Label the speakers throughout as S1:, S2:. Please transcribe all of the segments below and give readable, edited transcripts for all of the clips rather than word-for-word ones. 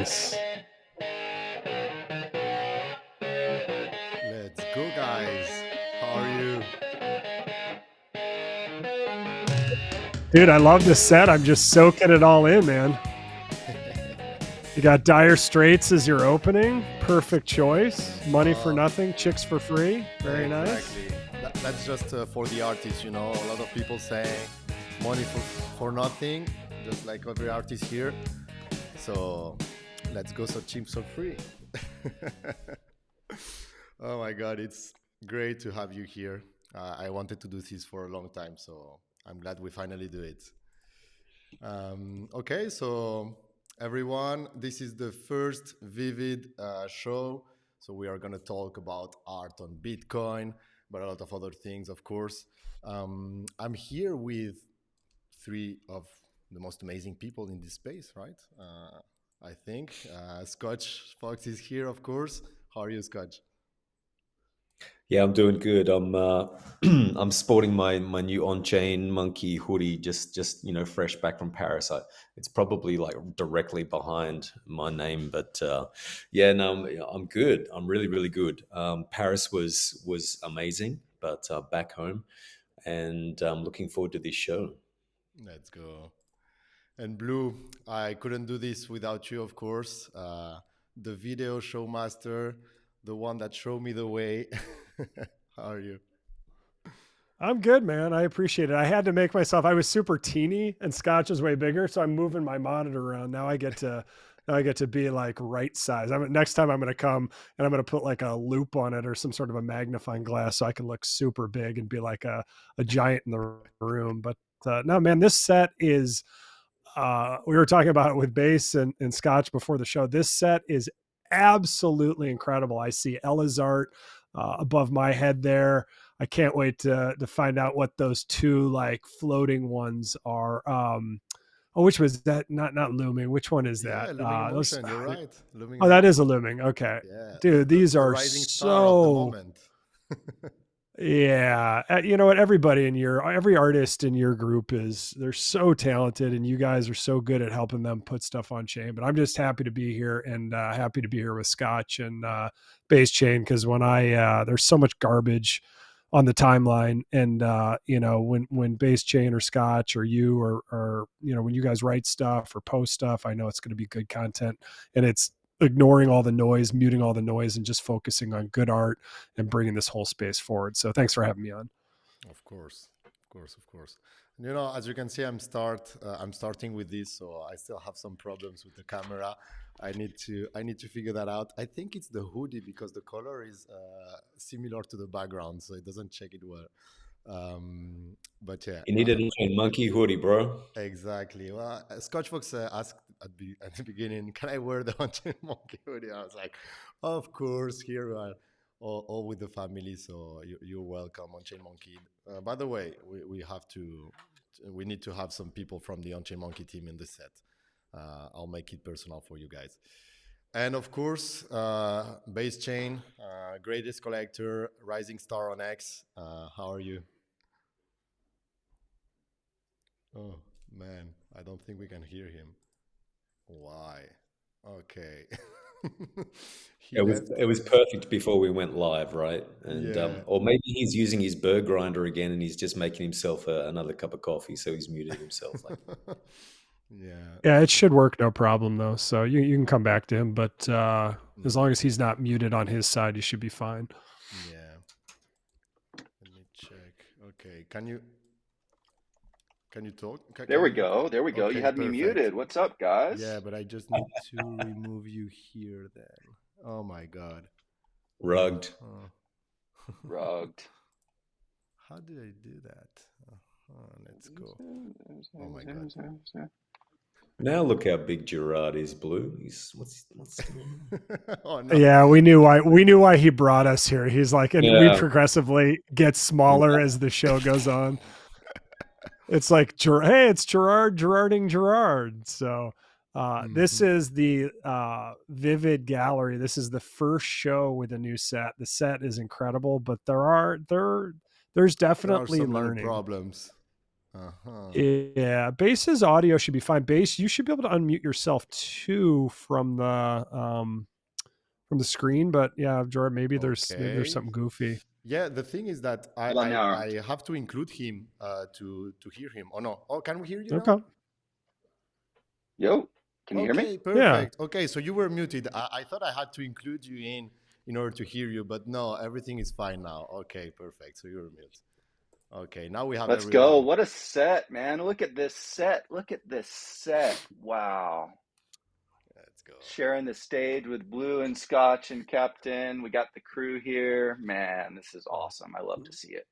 S1: Nice.
S2: Let's go, guys. How are you?
S1: Dude, I love this set. I'm just soaking it all in, man. You got Dire Straits as your opening. Perfect choice. Money for
S2: uh,
S1: nothing, chicks for free. Very nice.
S2: exactly. That's just for the artists, you know. A lot of people say money for nothing, just like every artist here. So let's go so cheap, so free. Oh my God, it's great to have you here. I wanted to do this for a long time, so I'm glad we finally do it. Okay, so everyone, this is the first Vivid show. So we are going to talk about art on Bitcoin, but a lot of other things, of course. I'm here with three of the most amazing people in this space, right? I think Scotch Fox is here, of course. How are you, Scotch?
S3: Yeah, I'm doing good. I'm I'm sporting my new on-chain monkey hoodie, just fresh back from Paris. It's probably like directly behind my name, but yeah, no, I'm good. I'm really good. Paris was amazing, but back home, and I'm looking forward to this show.
S2: Let's go. And Blue, I couldn't do this without you, of course. The video show master, the one that showed me the way. How are you?
S1: I'm good, man. I appreciate it. I had to make myself. I was super teeny, and Scotch is way bigger, so I'm moving my monitor around. Now I get to be like right size. Next time I'm going to come and I'm going to put like a loop on it or some sort of a magnifying glass so I can look super big and be like a giant in the room. But no, man, this set is. We were talking about it with Bass and Scotch before the show. This set is absolutely incredible. I see Ella's art above my head there. I can't wait to find out what those two like floating ones are. Oh, which was that? Not looming. Which one is
S2: Yeah,
S1: that?
S2: looming
S1: Those.
S2: emotion. You're right. Looming
S1: Oh, that is a
S2: emotion.
S1: looming. Okay,
S2: Yeah,
S1: dude, these
S2: the
S1: are
S2: rising star of the
S1: so.
S2: moment.
S1: Yeah, you know what? Every artist in your group they're so talented, and you guys are so good at helping them put stuff on chain. But I'm just happy to be here and happy to be here with Scotch and Base Chain because when there's so much garbage on the timeline, and when Base Chain or Scotch or you or when you guys write stuff or post stuff, I know it's going to be good content, and it's ignoring all the noise, muting all the noise, and just focusing on good art and bringing this whole space forward. So thanks for having me on.
S2: Of course, of course, of course. You know, as you can see, I'm starting with this, so I still have some problems with the camera. I need to figure that out. I think it's the hoodie because the color is similar to the background, so it doesn't check it well. But yeah,
S3: You needed a monkey hoodie, bro.
S2: exactly. Well, Scotch Fox asked at the beginning, "Can I wear the Haunted Monkey hoodie?" I was like, "Of course, here we are, all with the family, so you're welcome, On Chain Monkey." By the way, we need to have some people from the On Chain Monkey team in the set. I'll make it personal for you guys. And of course, Base Chain, greatest collector, rising star on X. How are you? Oh man, I don't think we can hear him. Why? Okay. He left.
S3: It was perfect before we went live, right? And
S2: Yeah.
S3: or maybe he's using his bird grinder again, and he's just making himself another cup of coffee, so he's muted himself. Like,
S2: Yeah.
S1: Yeah, it should work no problem though. So you can come back to him, but as long
S2: Mm,
S1: as he's not muted on his side, you should be fine.
S2: yeah. Let me check. Okay. Can you talk?
S4: There
S2: Can
S4: we
S2: you?
S4: go. There we go. You
S2: Okay.
S4: had me
S2: Perfect.
S4: muted. What's up,
S2: Yeah,
S4: guys?
S2: but I just need to remove you here then. Oh my God.
S3: rugged.
S2: Uh-huh.
S4: Rugged.
S2: How did I do that? Let's go. Oh my God.
S3: Now look how big Gerard is, Blue. He's what's going on?
S2: Oh no.
S1: Yeah, we knew why he brought us here. He's like, and we
S3: Yeah,
S1: progressively get smaller as the show goes on. It's like, hey, it's Gerarding Gerard. So this
S2: Mhm.
S1: is the Vivid Gallery. This is the first show with a new set. The set is incredible, but there's
S2: There are
S1: definitely
S2: some little
S1: learning.
S2: problems. Uh-huh.
S1: Yeah, bass's audio should be fine. Bass, you should be able to unmute yourself too from the screen. But yeah, Jordan, maybe there's
S2: Okay.
S1: something goofy.
S2: Yeah, the thing is that
S4: How about now?
S2: I have to include him to hear him. Oh no. Oh, can we hear you now?
S1: Okay.
S4: Yo, can you hear me?
S2: Okay,
S1: Yeah.
S2: perfect. Okay, so you were muted. I thought I had to include you in order to hear you, but no, everything is fine now. Okay, perfect. So you're mute. Okay, now we have
S4: Let's go.
S2: everyone.
S4: What a set, man. Look at this set. Look at this set. Wow.
S2: Let's go.
S4: Sharing the stage with Blue and Scotch and Captain. We got the crew here. Man, this is awesome. I love to see it.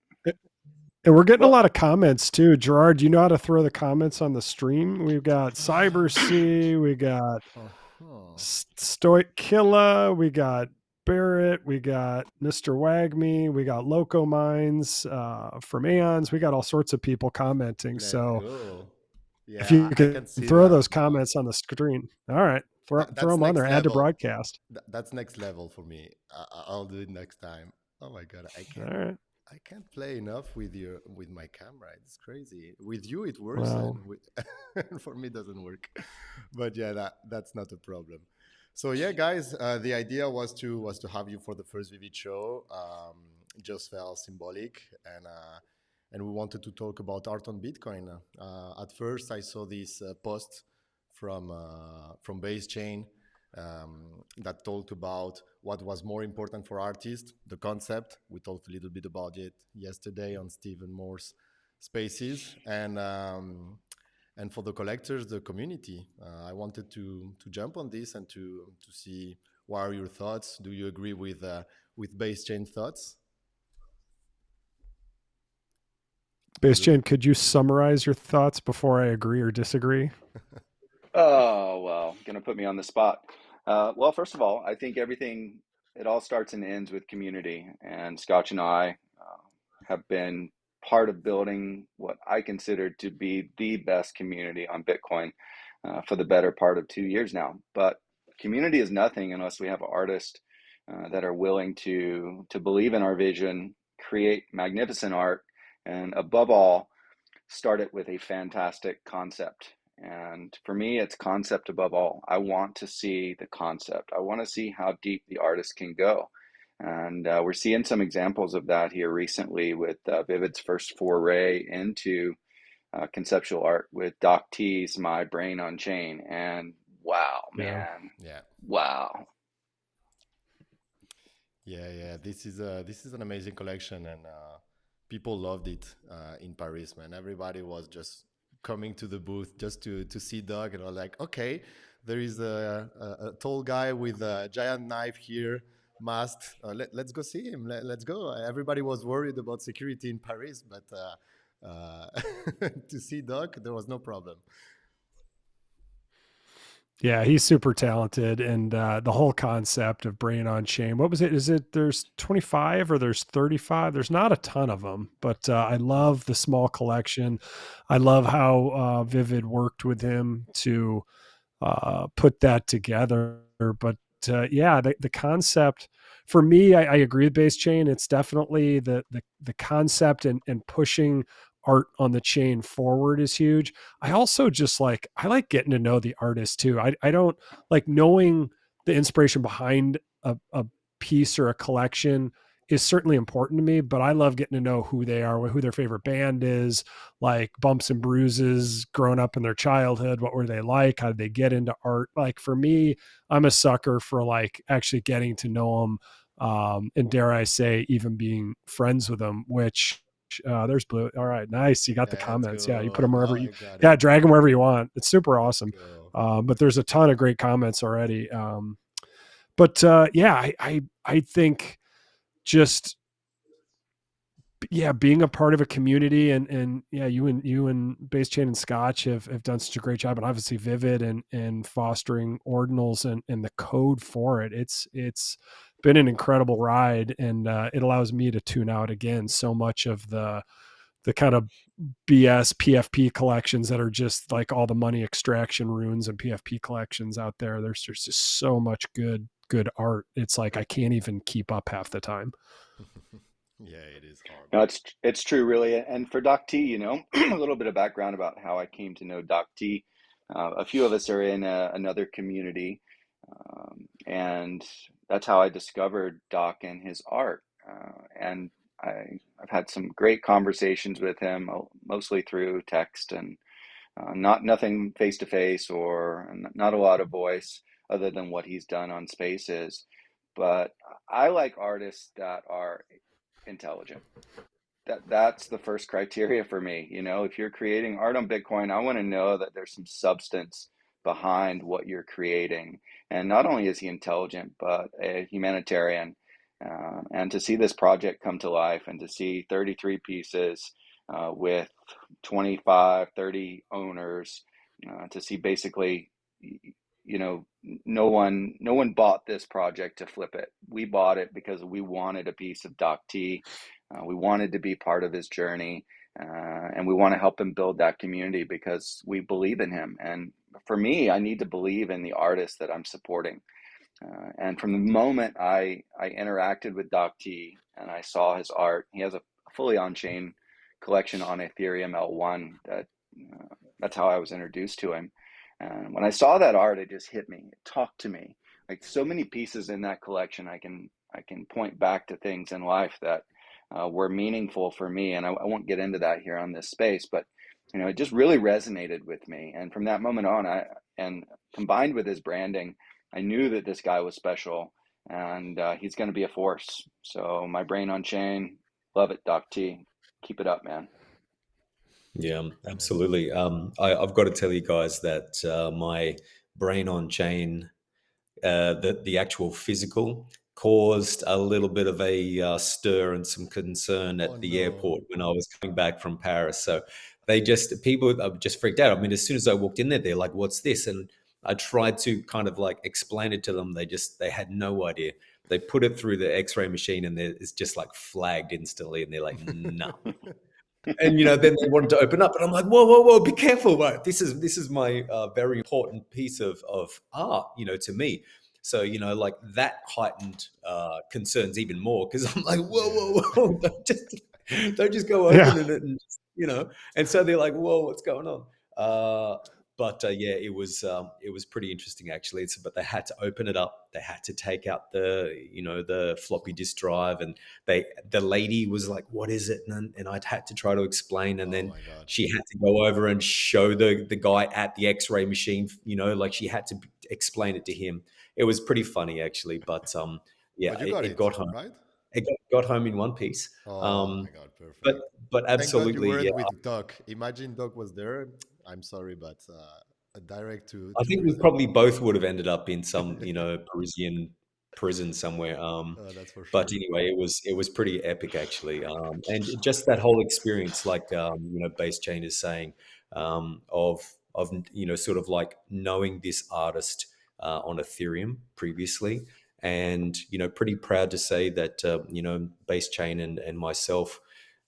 S1: And we're getting a
S4: Well,
S1: lot of comments too. Gerard, do you know how to throw the comments on the stream? We've got Cyber C, we got
S2: Uh-huh.
S1: Stoic Killa, we got Barrett, we got Mr. Wagme, we got Loco Minds from Aeons. We got all sorts of people commenting.
S2: Let's
S1: So
S2: go.
S1: if
S2: Yeah,
S1: you
S2: I
S1: could
S2: can see
S1: throw
S2: that.
S1: those comments on the screen, all right, throw
S2: That's
S1: them on there.
S2: next
S1: Add to
S2: level.
S1: broadcast.
S2: That's next level for me. I'll do it next time. Oh my god,
S1: All right.
S2: I can't play enough with my camera. It's crazy. With you it works,
S1: Well,
S2: and with for me it doesn't work. But yeah, that's not a problem. So yeah, guys, the idea was to have you for the first Vivid show. It just felt symbolic, and we wanted to talk about art on Bitcoin. At first, I saw this post from Base Chain that talked about what was more important for artists, the concept. We talked a little bit about it yesterday on Stephen Moore's Spaces, and for the collectors, the community. I wanted to jump on this and to see what are your thoughts. Do you agree with Base Chain thoughts?
S1: Base
S2: Blue?
S1: Chain, could you summarize your thoughts before I agree or disagree?
S4: oh, well, gonna put me on the spot. Well, first of all, I think it all starts and ends with community. And Scotch and I have been part of building what I consider to be the best community on Bitcoin for the better part of 2 years now. But community is nothing unless we have artists that are willing to believe in our vision, create magnificent art, and above all, start it with a fantastic concept. And for me, it's concept above all. I want to see the concept. I want to see how deep the artist can go. And we're seeing some examples of that here recently with Vivid's first foray into conceptual art with Doc T's My Brain on Chain. And wow,
S1: Yeah.
S4: man,
S2: Yeah.
S4: wow.
S2: Yeah. This is an amazing collection, and people loved it in Paris. Man, everybody was just coming to the booth just to see Doug, and I was like, okay, there is a tall guy with a giant knife here, masked. Let's go see him. Let's go. Everybody was worried about security in Paris, but to see Doug, there was no problem.
S1: Yeah, he's super talented, and the whole concept of Brain on Chain. What was it? Is it there's 25 or there's 35? There's not a ton of them, but I love the small collection. I love how Vivid worked with him to put that together. But yeah, the concept for me, I agree with Base Chain. It's definitely the concept and pushing art on the chain forward is huge. I also just I like getting to know the artist too. I don't like knowing the inspiration behind a piece or a collection is certainly important to me, but I love getting to know who they are, who their favorite band is, like bumps and bruises growing up in their childhood. What were they like? How did they get into art? Like for me, I'm a sucker for actually getting to know them. And dare I say, even being friends with them, which there's Blue. All right. Nice. You got the
S2: Let's
S1: comments. Yeah. You put
S2: go.
S1: them wherever
S2: Now
S1: you,
S2: I got
S1: yeah,
S2: it.
S1: drag them wherever you want. It's super
S2: Let's
S1: awesome.
S2: go.
S1: But there's a ton of great comments already. But yeah, I think just yeah, being a part of a community and yeah, you and Base Chain and Scotch have done such a great job, and obviously Vivid and fostering ordinals and the code for it. It's been an incredible ride, and it allows me to tune out again so much of the kind of BS PFP collections that are just like all the money extraction runes and PFP collections out there. There's just so much good art. It's like I can't even keep up half the time.
S2: Yeah, it is hard,
S4: No,
S2: man.
S4: it's true, really. And for Doc T, a little bit of background about how I came to know Doc T. A few of us are in another community, and that's how I discovered Doc and his art. And I've had some great conversations with him, mostly through text and nothing face to face, or not a lot of voice other than what he's done on Spaces. But I like artists that are intelligent. That's the first criteria for me. If you're creating art on Bitcoin, I want to know that there's some substance behind what you're creating. And not only is he intelligent, but a humanitarian. And to see this project come to life, and to see 33 pieces with 25, 30 owners, to see basically, no one bought this project to flip it. We bought it because we wanted a piece of Doc T. We wanted to be part of his journey, and we want to help him build that community because we believe in him. And for me, I need to believe in the artist that I'm supporting. And from the moment I interacted with Doc T and I saw his art, he has a fully on-chain collection on Ethereum L1. That's how I was introduced to him. And when I saw that art, it just hit me. It talked to me. Like so many pieces in that collection, I can point back to things in life that were meaningful for me. And I won't get into that here on this space, but it just really resonated with me. And from that moment on, and combined with his branding, I knew that this guy was special, and he's going to be a force. So my brain on chain, love it, Doc T. Keep it up, man.
S3: Yeah,
S2: Nice.
S3: absolutely. I've got to tell you guys that my brain on chain, the actual physical, caused a little bit of a stir and some concern
S2: Oh
S3: at the
S2: no.
S3: airport when I was coming back from Paris. So people just freaked out. I mean, as soon as I walked in there, they're like, "What's this?" And I tried to kind of like explain it to them. They had no idea. They put it through the X-ray machine, and it's just like flagged instantly, and they're like, "No." And then they wanted to open up, and I'm like, "Whoa, whoa, whoa! Be careful! Right? This is my very important piece of art, to me." So like that heightened concerns even more because I'm like, "Whoa,
S2: Yeah.
S3: whoa, whoa! Don't just go
S1: Yeah.
S3: opening it, and And so they're like, "Whoa, what's going on?" But yeah, it was pretty interesting actually. But they had to open it up. They had to take out the floppy disk drive, and the lady was like, "What is it?" And I'd had to try to explain, and
S2: Oh
S3: then
S2: my God.
S3: she had to go over and show the guy at the X-ray machine. Like she had to explain it to him. It was pretty funny actually, but yeah,
S2: But you got
S3: it
S2: it,
S3: got home.
S2: right?
S3: It got home in one piece.
S2: Oh
S3: Um,
S2: my God,
S3: but
S2: perfect.
S3: but
S2: Thank God you
S3: absolutely, yeah.
S2: weren't with Doc. Imagine Doc was there. I'm sorry, but direct
S3: I
S2: to
S3: think we
S2: prison.
S3: probably both would have ended up in some, Parisian prison somewhere.
S2: That's for
S3: But
S2: sure.
S3: anyway, it was pretty epic actually, and just that whole experience, like Base Chain is saying, of sort of like knowing this artist on Ethereum previously, and pretty proud to say that Base Chain and myself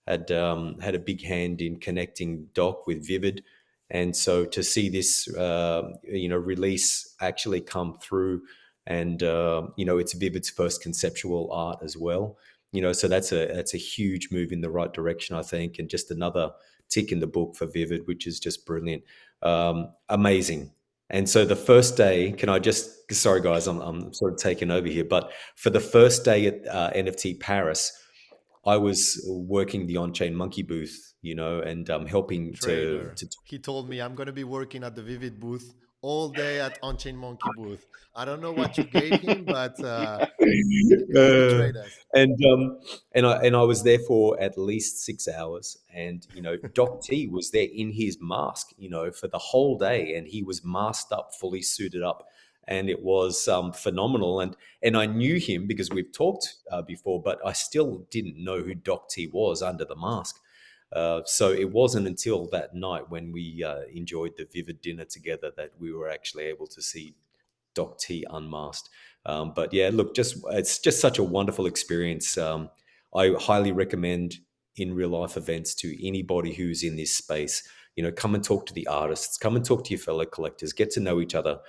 S3: had a big hand in connecting Doc with Vivid, and so to see this release actually come through, and it's Vivid's first conceptual art as well. So that's a huge move in the right direction, I think, and just another tick in the book for Vivid, which is just brilliant, amazing. And so the first day, can I just, sorry guys, I'm sort of taking over here, but for the first day at NFT Paris, I was working the on-chain monkey booth, and helping to
S2: Traitor.
S3: to
S2: He told me I'm gonna be working at the Vivid booth all day at Onchain Monkey booth. I don't know what you gave him, but he
S3: Uh,
S2: betrayed us.
S3: and I was there for at least 6 hours, and Doc T was there in his mask, for the whole day, and he was masked up, fully suited up, and it was phenomenal. And I knew him because we've talked before, but I still didn't know who Doc T was under the mask. So it wasn't until that night when we enjoyed the Vivid dinner together that we were actually able to see Doc T unmasked. But yeah, look, it's just such a wonderful experience. I highly recommend in real life events to anybody who's in this space. Come and talk to the artists, come and talk to your fellow collectors, get to know each other.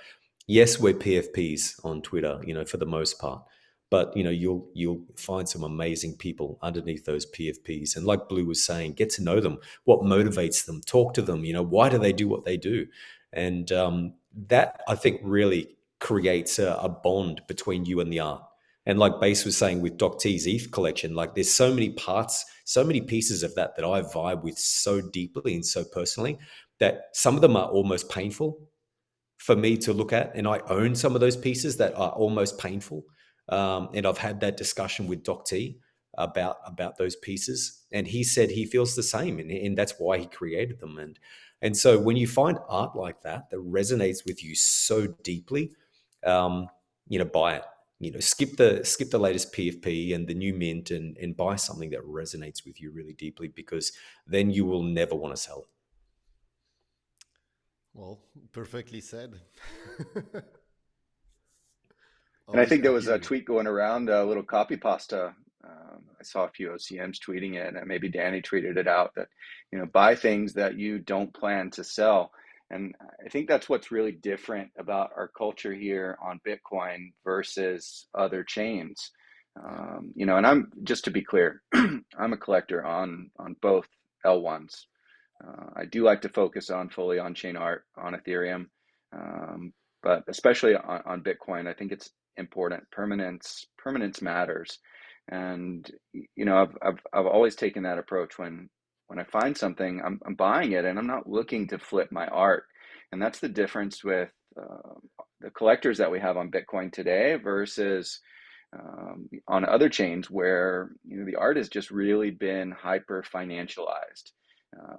S3: Yes, we're PFPs on Twitter, for the most part, but you'll find some amazing people underneath those PFPs. And like Blue was saying, get to know them, what motivates them, talk to them, why do they do what they do? And that, I think, really creates a bond between you and the art. And like Base was saying with Doc T's ETH collection, like there's so many parts, so many pieces of that I vibe with so deeply and so personally, that some of them are almost painful for me to look at. And I own some of those pieces that are almost painful. And I've had that discussion with Doc T about those pieces. And he said he feels the same. And that's why he created them. And so when you find art like that resonates with you so deeply, buy it. Skip the latest PFP and the new mint, and buy something that resonates with you really deeply, because then you will never want to sell it.
S2: Well, perfectly said.
S4: And I think there
S2: I
S4: was
S2: hear
S4: a
S2: you.
S4: tweet going around, a little copy pasta. I saw a few OCMs tweeting it, and maybe Danny tweeted it out that, buy things that you don't plan to sell. And I think that's what's really different about our culture here on Bitcoin versus other chains.
S2: Yeah.
S4: And I'm, just to be clear, I'm a collector on both L1s. I do like to focus on fully on-chain art on Ethereum, but especially on Bitcoin, I think it's important. Permanence matters, and I've always taken that approach. When I find something, I'm buying it, and I'm not looking to flip my art. And that's the difference with the collectors that we have on Bitcoin today versus on other chains, where the art has just really been hyper financialized.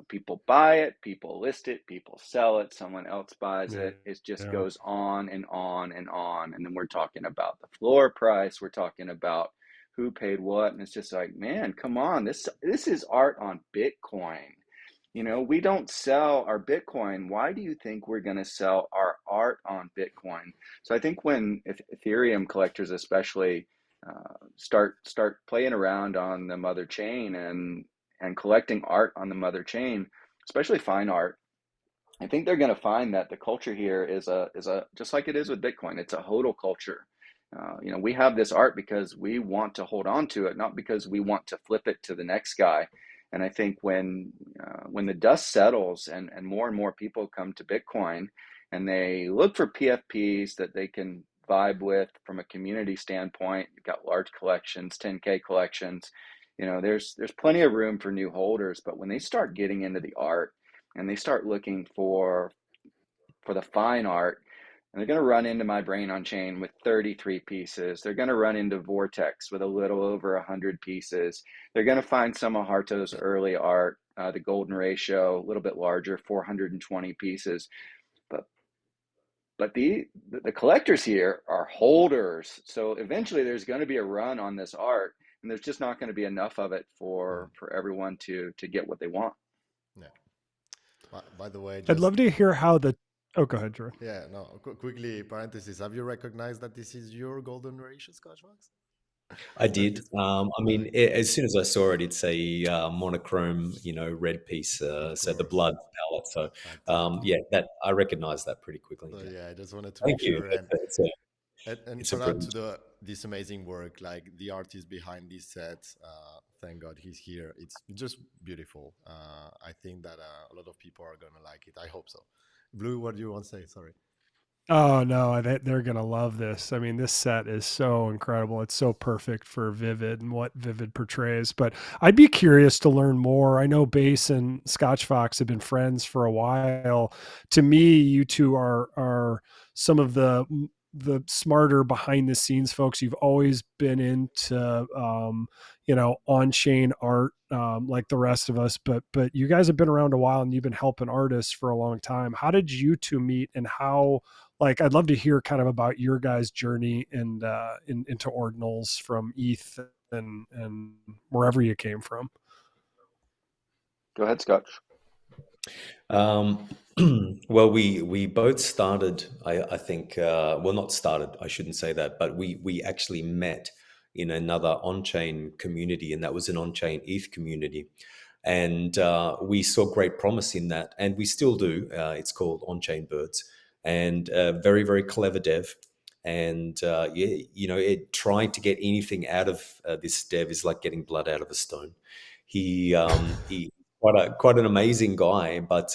S4: People buy it, people list it, people sell it, someone else buys
S1: Yeah.
S4: it. It just goes on and on and on. And then we're talking about the floor price, we're talking about who paid what, and it's just like, man, come on, this is art on Bitcoin. We don't sell our Bitcoin. Why do you think we're going to sell our art on Bitcoin? So I think when Ethereum collectors especially start playing around on the mother chain and collecting art on the mother chain, especially fine art, I think they're going to find that the culture here is a just like it is with Bitcoin. It's a hodl culture. We have this art because we want to hold on to it, not because we want to flip it to the next guy. And I think when the dust settles and more people come to Bitcoin and they look for PFPs that they can vibe with from a community standpoint, you've got large collections, 10K collections. There's plenty of room for new holders. But when they start getting into the art and they start looking for the fine art, and they're going to run into my brain on chain with 33 pieces. They're going to run into Vortex with a little over 100 pieces. They're going to find some of Harto's early art, the golden ratio, a little bit larger, 420 pieces. But the collectors here are holders. So eventually there's going to be a run on this art, and there's just not going to be enough of it for everyone to get what they want.
S2: Yeah. By the way,
S1: I'd
S2: just
S1: love to hear how the. Oh, go ahead, Drew.
S2: yeah, no. Quickly, parenthesis. Have you recognized that this is your golden ratio, Scotch Fox?
S3: I did. I mean, as soon as I saw it, it's a monochrome, red piece.
S2: Of
S3: So the
S2: course.
S3: blood palette. So
S2: Exactly.
S3: yeah, that I recognized that pretty quickly.
S2: So
S3: Yeah.
S2: yeah, I just wanted to
S3: Thank
S2: make
S3: you.
S2: sure. And
S3: It's a
S2: shout out to
S3: brilliant.
S2: this amazing work, like the artist behind this set. Thank God he's here. It's just beautiful. I think that a lot of people are gonna like it. I hope so. Blue, what do you want to say? Sorry.
S1: Oh no, they're gonna love this. I mean, this set is so incredible. It's so perfect for Vivid and what Vivid portrays. But I'd be curious to learn more. I know Base and Scotch Fox have been friends for a while. To me, you two are some of the smarter behind the scenes folks. You've always been into on chain art like the rest of us, but you guys have been around a while and you've been helping artists for a long time. How did you two meet, and how, like, I'd love to hear kind of about your guys' journey and into ordinals from ETH and wherever you came from.
S4: Go ahead, Scotch.
S3: Um, well, we both started. I think. Well, not started. I shouldn't say that, but we actually met in another on-chain community, and that was an on-chain ETH community, and we saw great promise in that, and we still do. It's called On-Chain Birds, and very clever dev. And yeah, trying to get anything out of this dev is like getting blood out of a stone. He quite an amazing guy, but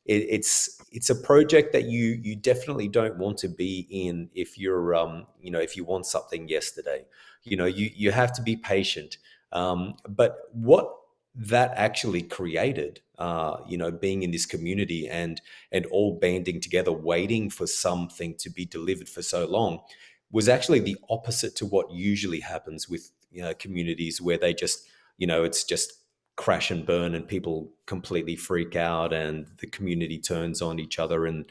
S3: it's a project that you definitely don't want to be in if you're if you want something yesterday. You have to be patient. But what that actually created, being in this community and all banding together, waiting for something to be delivered for so long, was actually the opposite to what usually happens with communities where they just, it's just crash and burn and people completely freak out and the community turns on each other and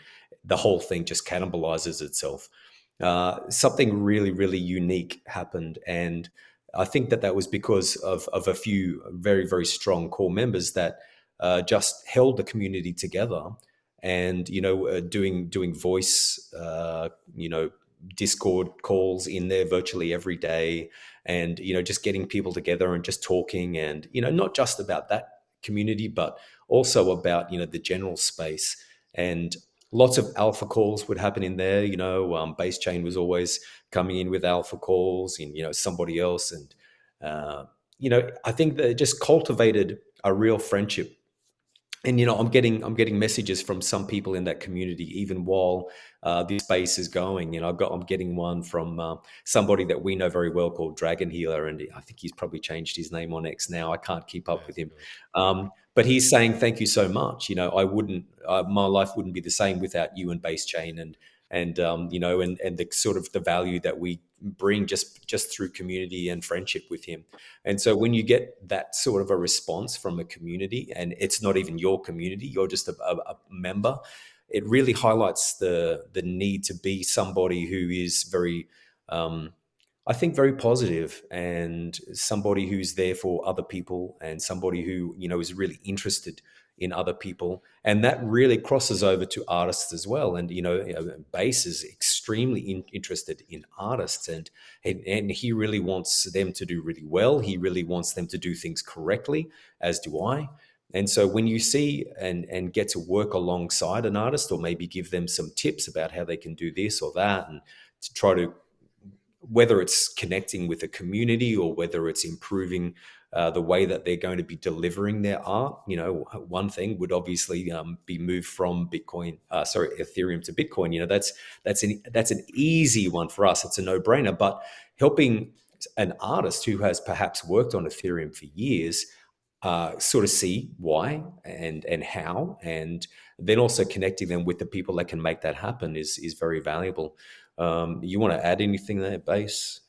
S3: the whole thing just cannibalizes itself. Something really, really unique happened. And I think that was because of a few very, very strong core members that just held the community together and, doing voice, Discord calls in there virtually every day, and just getting people together and just talking, and not just about that community but also about the general space. And lots of alpha calls would happen in there. Base Chain was always coming in with alpha calls and somebody else, and I think that it just cultivated a real friendship. And I'm getting messages from some people in that community even while this space is going. I'm getting one from somebody that we know very well called Dragon Healer, and I think he's probably changed his name on X now. I can't keep up with
S2: That's
S3: him,
S2: good.
S3: but he's saying thank you so much. I wouldn't, my life wouldn't be the same without you and Base Chain, and the sort of the value that we bring just through community and friendship with him. And so when you get that sort of a response from a community, and it's not even your community, you're just a member, it really highlights the need to be somebody who is very, I think, very positive, and somebody who's there for other people, and somebody who is really interested in other people. And that really crosses over to artists as well. And Base is extremely interested in artists, and he really wants them to do really well. He really wants them to do things correctly, as do I. And so when you see and get to work alongside an artist, or maybe give them some tips about how they can do this or that, and to try to, whether it's connecting with a community or whether it's improving the way that they're going to be delivering their art. One thing would obviously be moved from Ethereum to Bitcoin. That's an easy one for us. It's a no-brainer. But helping an artist who has perhaps worked on Ethereum for years sort of see why and how, and then also connecting them with the people that can make that happen is very valuable. You want to add anything there, Base?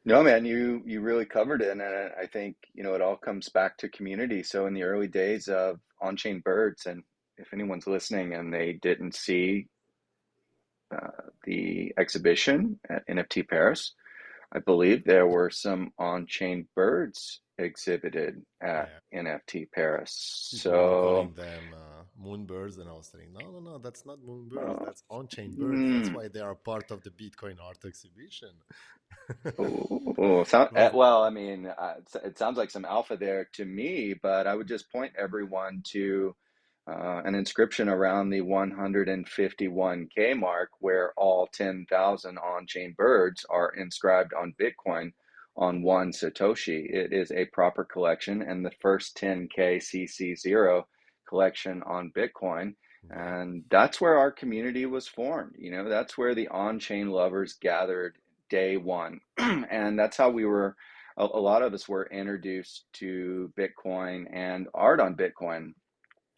S4: No, man, you really covered it, and I think it all comes back to community. So in the early days of On-Chain Birds, and if anyone's listening and they didn't see the exhibition at NFT Paris, I believe there were some on-chain birds exhibited at
S2: Yeah.
S4: NFT Paris.
S2: People were
S4: So,
S2: calling them moonbirds, and I was saying, no, no, no, that's not moonbirds.
S4: uh,
S2: That's on-chain birds. That's
S4: mm,
S2: why they are part of the Bitcoin art exhibition. Right.
S4: well, I mean, it sounds like some alpha there to me, but I would just point everyone to an inscription around the 151K mark, where all 10,000 on-chain birds are inscribed on Bitcoin on one Satoshi. It is a proper collection, and the first 10K CC0 collection on Bitcoin.
S2: Right.
S4: And that's where our community was formed. That's where the on-chain lovers gathered day one. And that's how a lot of us were introduced to Bitcoin and art on Bitcoin.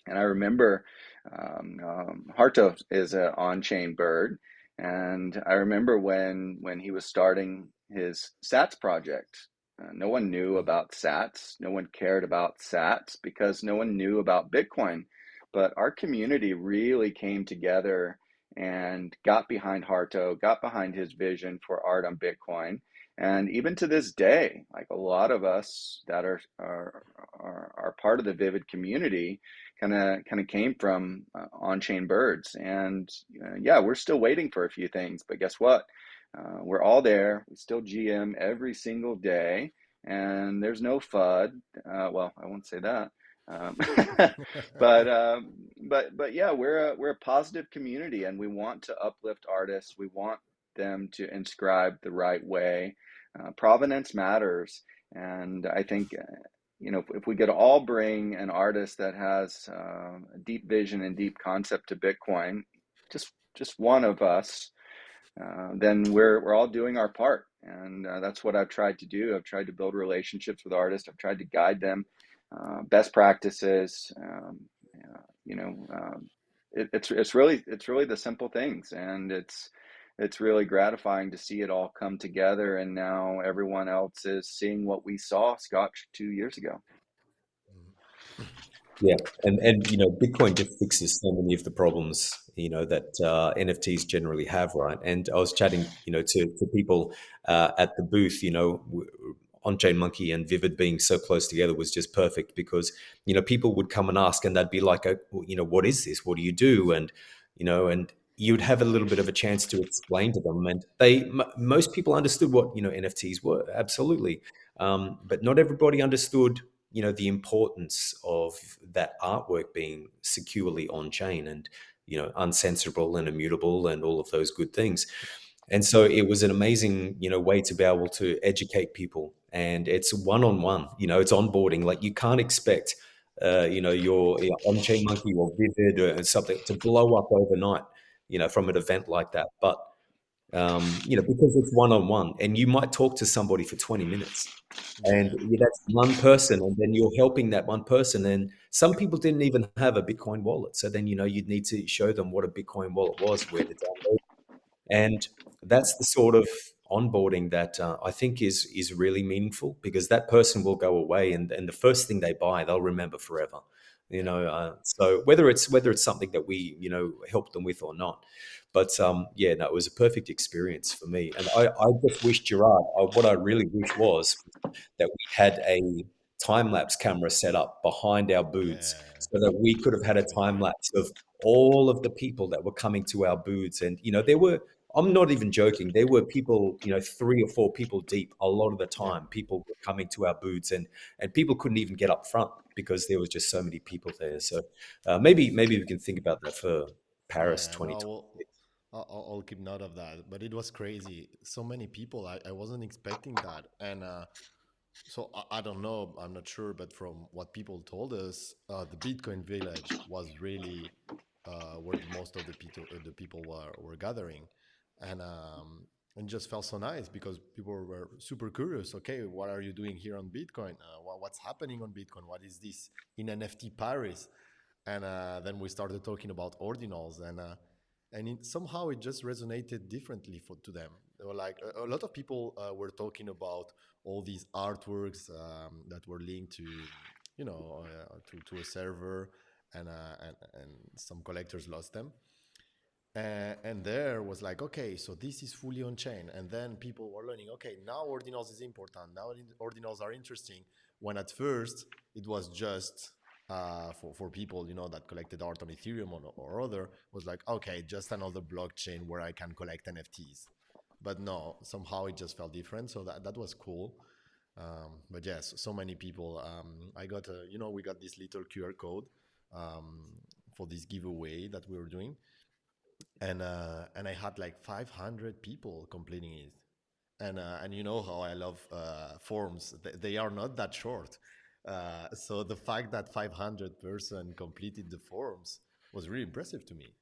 S4: And I remember Harto is an on-chain bird, and I remember when he was starting his Sats project. No one knew
S2: Mm.
S4: about Sats. No one cared about Sats because no one knew about Bitcoin. But our community really came together and got behind Harto, got behind his vision for art on Bitcoin. And even to this day, like a lot of us that are part of the Vivid community, kind of came from on-chain birds. And yeah, we're still waiting for a few things, but guess what? We're all there. We still GM every single day, and there's no FUD. Well, I won't say that. Um, but yeah, we're a positive community, and we want to uplift artists. We want them to inscribe the right way. Provenance matters, and I think if we could all bring an artist that has a deep vision and deep concept to Bitcoin, just one of us, then we're all doing our part, and that's what I've tried to do. I've tried to build relationships with artists. I've tried to guide them, best practices. You know, it's really the simple things, and it's really gratifying to see it all come together. And now everyone else is seeing what we saw, Scotch, 2 years ago.
S3: Yeah, and Bitcoin just fixes so many of the problems that NFTs generally have, right? And I was chatting to people at the booth. On-chain Monkey and Vivid being so close together was just perfect because people would come and ask, and they'd be like, what is this? What do you do? And you'd have a little bit of a chance to explain to them, and most people understood what NFTs were, absolutely, but not everybody understood the importance of that artwork being securely on chain and uncensorable and immutable and all of those good things. And so it was an amazing way to be able to educate people. And it's one-on-one, it's onboarding. Like, you can't expect your on-chain Monkey or Vivid or something to blow up overnight from an event like that. But because it's one-on-one, and you might talk to somebody for 20 minutes, and
S2: Yeah,
S3: that's one person, and then you're helping that one person. And some people didn't even have a Bitcoin wallet, so then you'd need to show them what a Bitcoin wallet was, where to download. And that's the sort of onboarding that I think is really meaningful, because that person will go away, and the first thing they buy, they'll remember forever.
S2: yeah,
S3: So whether it's something that we help them with or not, but yeah, no, it was a perfect experience for me. And I just wish, Gerard, what I really wish was that we had a time lapse camera set up behind our booths,
S2: yeah,
S3: so that we could have had a
S2: exactly.
S3: time lapse of all of the people that were coming to our booths. And there were, I'm not even joking, there were people, 3 or 4 people deep a lot of the
S2: Yeah,
S3: time. People were coming to our booths, and people couldn't even get up front because there was just so many people there. So maybe we can think about that for Paris
S2: yeah. No,
S3: 2020.
S2: I'll keep note of that. But it was crazy. So many people. I wasn't expecting that. And so I don't know. I'm not sure. But from what people told us, the Bitcoin village was really where most of the people were gathering, and just felt so nice because people were super curious. Okay, what are you doing here on Bitcoin? What's happening on Bitcoin? What is this in NFT Paris? And then we started talking about ordinals, and somehow it just resonated differently to them. They were like a lot of people were talking about all these artworks that were linked to to a server, and some collectors lost them. And there was like, okay, so this is fully on chain. And then people were learning, okay, now ordinals is important. Now ordinals are interesting. When at first it was just for people, that collected art on Ethereum or other, was like, okay, just another blockchain where I can collect NFTs. But no, somehow it just felt different. So that was cool. But yes, so many people. We got this little QR code for this giveaway that we were doing, and I had like 500 people completing it. And you know how I love forms; they are not that short. So the fact that 500 person completed the forms was really impressive to me.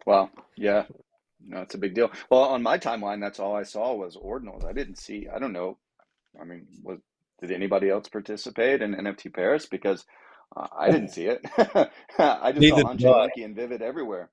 S4: Wow. Yeah. No, it's a big deal. Well, on my timeline, that's all I saw was ordinals. I didn't see, I don't know. I mean, did anybody else participate in NFT Paris? Because I didn't see it. I just saw
S3: Neither did
S4: On-Chain
S3: I.
S4: Monkey and Vivid everywhere.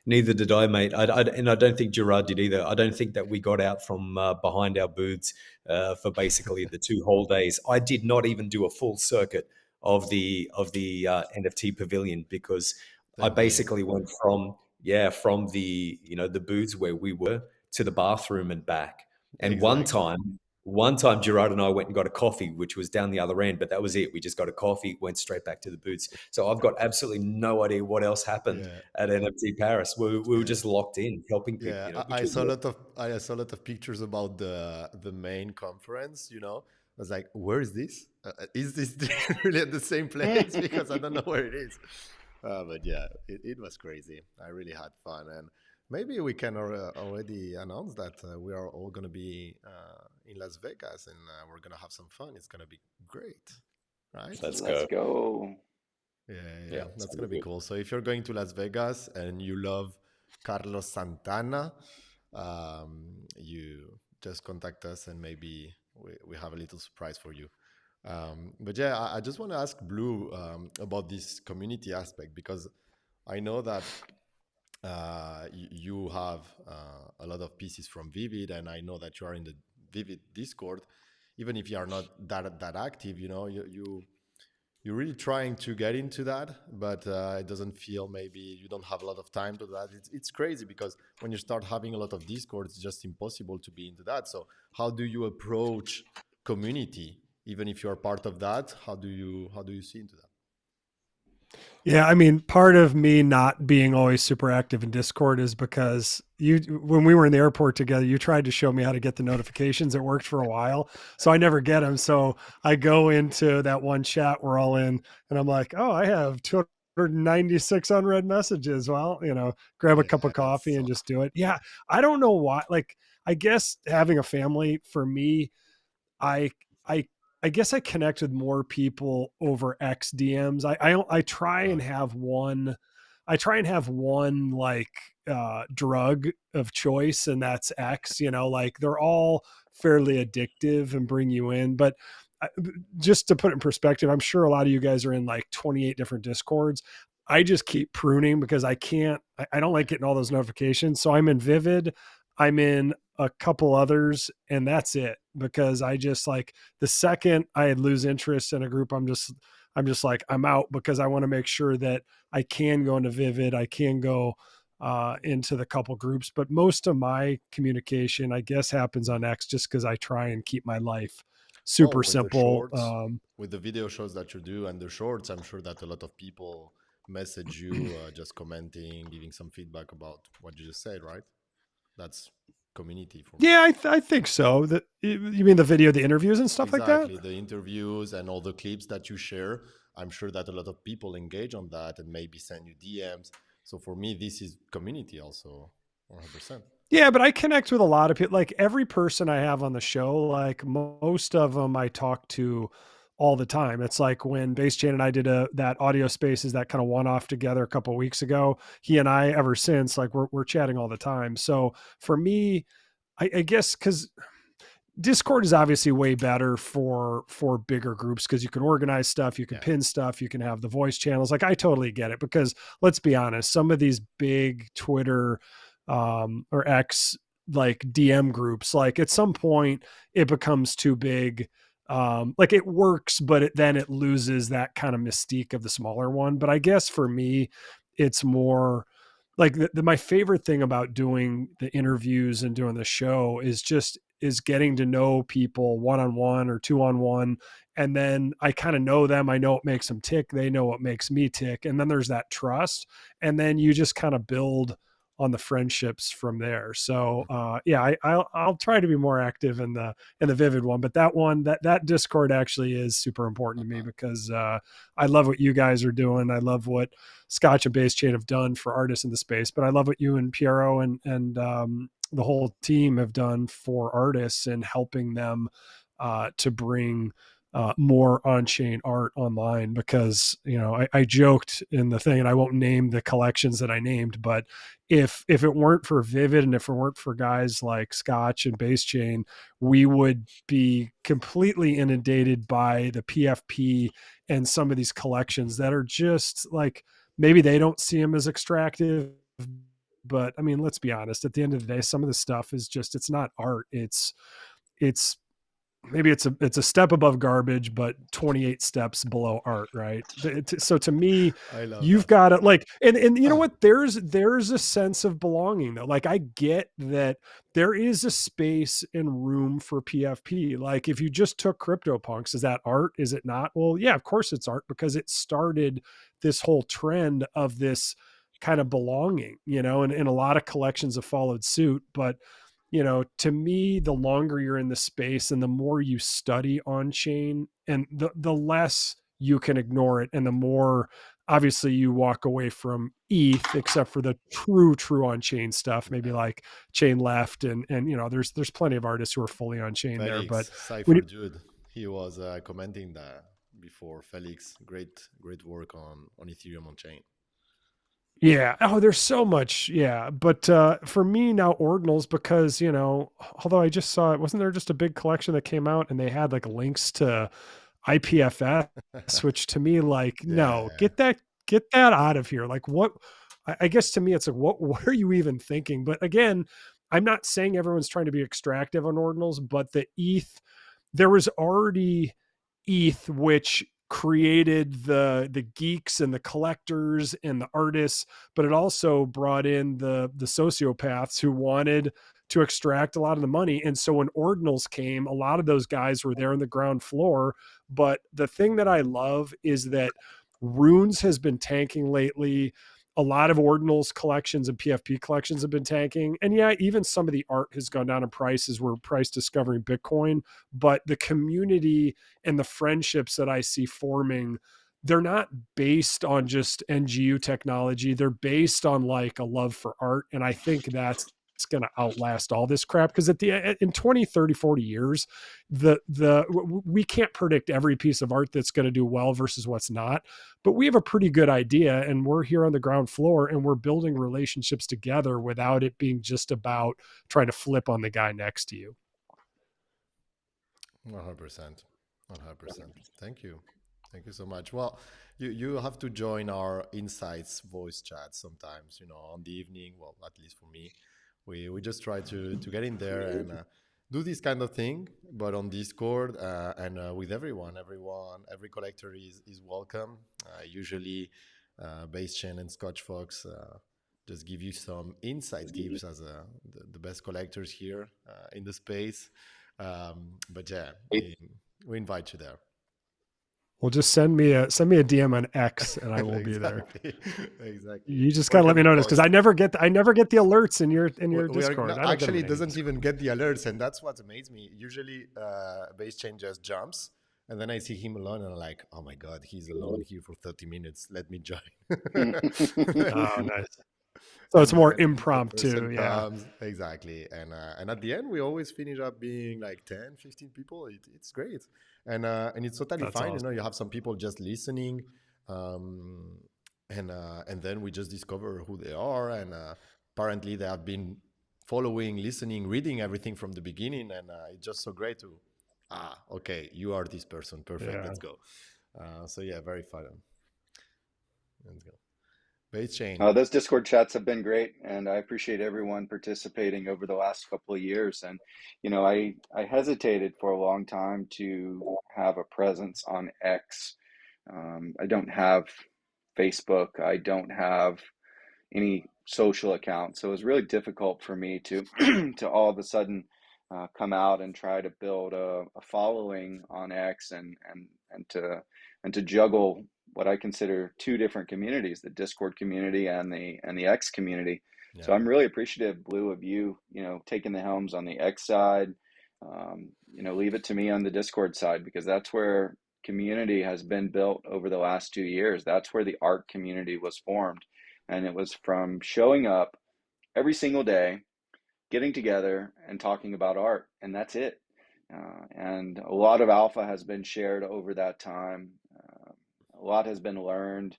S3: Neither did I, mate. And I don't think Gerard did either. I don't think that we got out from behind our booths for basically the 2 whole days. I did not even do a full circuit of the NFT pavilion, because I
S2: Same thing.
S3: basically went from the booths where we were to the bathroom and back. And one
S2: Exactly.
S3: time, one time, Gerard and I went and got a coffee, which was down the other end, but that was it. We just got a coffee, went straight back to the booths. So I've got absolutely no idea what else happened
S2: Yeah.
S3: at NFT Paris. We were
S2: Yeah.
S3: just locked in, helping people,
S2: Yeah,
S3: which
S2: I
S3: was
S2: saw a
S3: awesome.
S2: lot of pictures about the main conference. I was like, where is this? is this really at the same place? Because I don't know where it is. But yeah, it was crazy. I really had fun, and maybe we can already announce that we are all going to be in Las Vegas, and we're going to have some fun. It's going to be great, right?
S3: Let's
S4: Let's
S3: go.
S4: go.
S2: Yeah, yeah,
S3: Yeah,
S2: yeah. That's
S3: sounds
S2: gonna be
S3: good.
S2: cool. So if you're going to Las Vegas and you love Carlos Santana, you just contact us and maybe we have a little surprise for you. But yeah, I just want to ask Blue about this community aspect because I know that you have a lot of pieces from Vivid, and I know that you are in the Vivid Discord. Even if you are not that active, you're really trying to get into that, but it doesn't feel maybe you don't have a lot of time to that. It's crazy because when you start having a lot of Discord, it's just impossible to be into that. So how do you approach community, even if you're part of that? How do you see into that?
S1: Yeah, I mean, part of me not being always super active in Discord is because when we were in the airport together, you tried to show me how to get the notifications. It worked for a while, so I never get them. So I go into that one chat we're all in, and I'm like, oh, I have 296 unread messages. Well, grab a cup of
S2: Yeah,
S1: coffee and
S2: so
S1: just do it. Yeah, I don't know why. Like, I guess having a family for me, I I I guess I connect with more people over X DMs. I try and
S2: okay.
S1: have one. I try and have one like drug of choice, and that's X. Like they're all fairly addictive and bring you in. But I, just to put it in perspective, I'm sure a lot of you guys are in like 28 different Discords. I just keep pruning because I can't. I don't like getting all those notifications. So I'm in Vivid. I'm in a couple others, and that's it because I just like the second I lose interest in a group, I'm just like I'm out because I want to make sure that I can go into Vivid, I can go into the couple groups, but most of my communication, I guess, happens on X just because I try and keep my life super
S2: Well, with the
S1: simple.
S2: shorts, with the video shows that you do and the shorts, I'm sure that a lot of people message you, just commenting, giving some feedback about what you just said, right? That's community for me.
S1: Yeah, I think so. You mean the video, the interviews and stuff like that?
S2: Exactly. The interviews and all the clips that you share, I'm sure that a lot of people engage on that and maybe send you DMs. So for me, this is community also, 100%.
S1: Yeah, but I connect with a lot of people. Like every person I have on the show, like most of them I talk to all the time. It's like when Base Chain and I did that audio spaces, that kind of one off together a couple of weeks ago. He and I ever since, like we're chatting all the time. So for me, I guess because Discord is obviously way better for bigger groups because you can organize stuff, you can
S2: Yeah.
S1: pin stuff, you can have the voice channels. Like I totally get it because let's be honest, some of these big Twitter or X like DM groups, like at some point it becomes too big. Like it works, but then it loses that kind of mystique of the smaller one. But I guess for me, it's more like my favorite thing about doing the interviews and doing the show is getting to know people one on one or two on one, and then I kind of know them. I know what makes them tick. They know what makes me tick, and then there's that trust, and then you just kind of build on the friendships from there. So yeah, I'll try to be more active in the Vivid one, but that Discord actually is super important to me because I love what you guys are doing. I love what Scotch and Base Chain have done for artists in the space, but I love what you and Piero and the whole team have done for artists and helping them to bring more on-chain art online because I joked in the thing, and I won't name the collections that I named, but if it weren't for Vivid and if it weren't for guys like Scotch and Base Chain, we would be completely inundated by the PFP and some of these collections that are just like maybe they don't see them as extractive, but I mean, let's be honest, at the end of the day, some of the stuff is just it's not art. It's maybe it's a step above garbage, but 28 steps below art, right? So to me,
S2: I love
S1: you've
S2: that.
S1: got to like, and you know what? There's a sense of belonging though. Like I get that there is a space and room for PFP. Like if you just took CryptoPunks, is that art? Is it not? Well, yeah, of course it's art because it started this whole trend of this kind of belonging, and a lot of collections have followed suit, but to me, the longer you're in the space and the more you study on chain, and the less you can ignore it, and the more obviously you walk away from ETH, except for the true on chain stuff, maybe
S2: Yeah.
S1: like Chain Left, and there's plenty of artists who are fully on chain there, but
S2: Felix,
S1: when
S2: Cypher
S1: you,
S2: Jude, he was commenting that before. Felix, great work on Ethereum on chain.
S1: yeah. Oh, there's so much. Yeah. But for me now, ordinals, because, although I just saw it, wasn't there just a big collection that came out and they had like links to IPFS, which to me, like, no,
S2: Yeah,
S1: get that out of here. Like, what? I guess to me, it's like, what are you even thinking? But again, I'm not saying everyone's trying to be extractive on ordinals, but the ETH, there was already ETH, which created the geeks and the collectors and the artists, but it also brought in the sociopaths who wanted to extract a lot of the money. And so when ordinals came, a lot of those guys were there on the ground floor. But the thing that I love is that Runes has been tanking lately. A lot of ordinals collections and PFP collections have been tanking. And yeah, even some of the art has gone down in price as we're price discovering Bitcoin. But the community and the friendships that I see forming, they're not based on just NGU technology. They're based on like a love for art. And I think that's going to outlast all this crap, because in 20, 30, 40 years, we can't predict every piece of art that's going to do well versus what's not, but we have a pretty good idea, and we're here on the ground floor and we're building relationships together without it being just about trying to flip on the guy next to you.
S2: 100%. 100%. Thank you so much. Well, you have to join our Insights voice chat sometimes, on the evening. Well, at least for me, we just try to get in there and do this kind of thing, but on Discord and with everyone, every collector is welcome. Usually, Base Chain and Scotch Fox just give you some inside tips as the best collectors here in the space. But yeah, we invite you there.
S1: Well, just send me a DM on X and I will be there.
S2: Exactly, exactly.
S1: You just
S2: Or
S1: gotta let
S2: can
S1: me
S2: we
S1: notice, because
S2: post?
S1: I never get the alerts in your
S2: We are
S1: Discord. I don't get
S2: actually
S1: them in
S2: doesn't
S1: any
S2: even get the alerts, and that's what amazed me. Usually, Base Chain just jumps, and then I see him alone, and I'm like, oh my god, he's alone here for 30 minutes. Let me join.
S1: Oh, nice. So it's
S2: And
S1: more
S2: then the person
S1: impromptu. Yeah,
S2: comes exactly, and at the end we always finish up being like 10, 15 people. It's great, and it's totally
S1: that's
S2: fine.
S1: awesome.
S2: You have some people just listening, um, and then we just discover who they are, and apparently they have been following, listening, reading everything from the beginning, and it's just so great to okay, you are this person, perfect,
S1: Yeah.
S2: let's go. So yeah, very fun. Let's go. Base Chain.
S4: Those Discord chats have been great, and I appreciate everyone participating over the last couple of years. And I hesitated for a long time to have a presence on X. I don't have Facebook. I don't have any social accounts, so it was really difficult for me to to all of a sudden come out and try to build a following on X, and to juggle what I consider two different communities, the Discord community and the X community.
S2: Yeah.
S4: So I'm really appreciative, Blue, of you, taking the helms on the X side. Leave it to me on the Discord side, because that's where community has been built over the last 2 years. That's where the art community was formed. And it was from showing up every single day, getting together and talking about art. And that's it. And a lot of alpha has been shared over that time. A lot has been learned.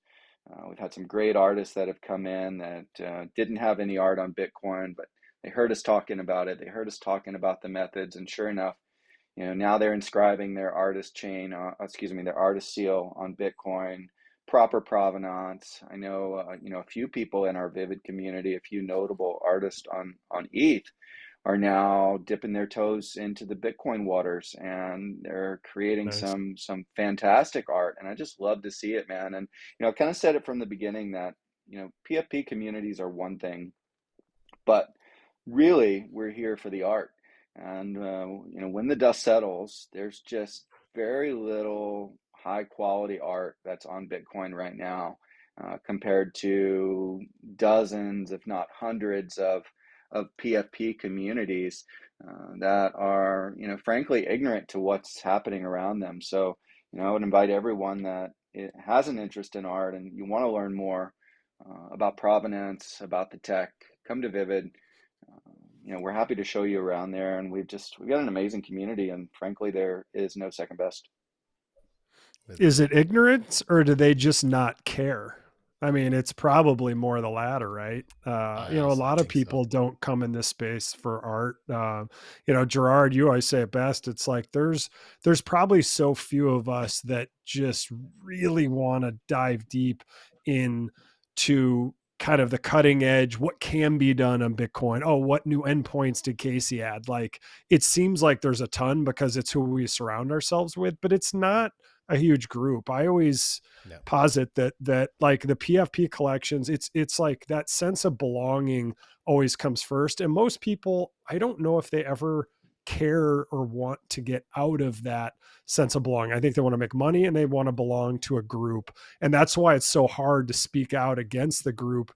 S4: We've had some great artists that have come in that didn't have any art on Bitcoin, but they heard us talking about it. They heard us talking about the methods, and sure enough, now they're inscribing their artist chain, their artist seal on Bitcoin, proper provenance. I know, a few people in our Vivid community, a few notable artists on ETH are now dipping their toes into the Bitcoin waters, and they're creating
S1: Nice.
S4: some fantastic art. And I just love to see it, man. And, I kind of said it from the beginning that, PFP communities are one thing, but really we're here for the art. And when the dust settles, there's just very little high quality art that's on Bitcoin right now, compared to dozens, if not hundreds, of of PFP communities that are, frankly ignorant to what's happening around them. So, I would invite everyone that has an interest in art and you want to learn more about provenance, about the tech, come to Vivid. We're happy to show you around there, and we've got an amazing community, and frankly, there is no second best.
S2: That's
S1: Is
S2: great.
S1: it ignorance or do they just not care? I mean, it's probably more the latter, right?
S2: I
S1: A
S2: also
S1: lot of
S2: think so.
S1: people don't come in this space for art. Gerard, you always say it best. It's like there's probably so few of us that just really want to dive deep into kind of the cutting edge, what can be done on Bitcoin. Oh, what new endpoints did Casey add? Like, it seems like there's a ton because it's who we surround ourselves with, but it's not a huge group. I always
S2: Yeah.
S1: posit that like the PFP collections, it's like that sense of belonging always comes first. And most people, I don't know if they ever care or want to get out of that sense of belonging. I think they want to make money and they want to belong to a group. And that's why it's so hard to speak out against the group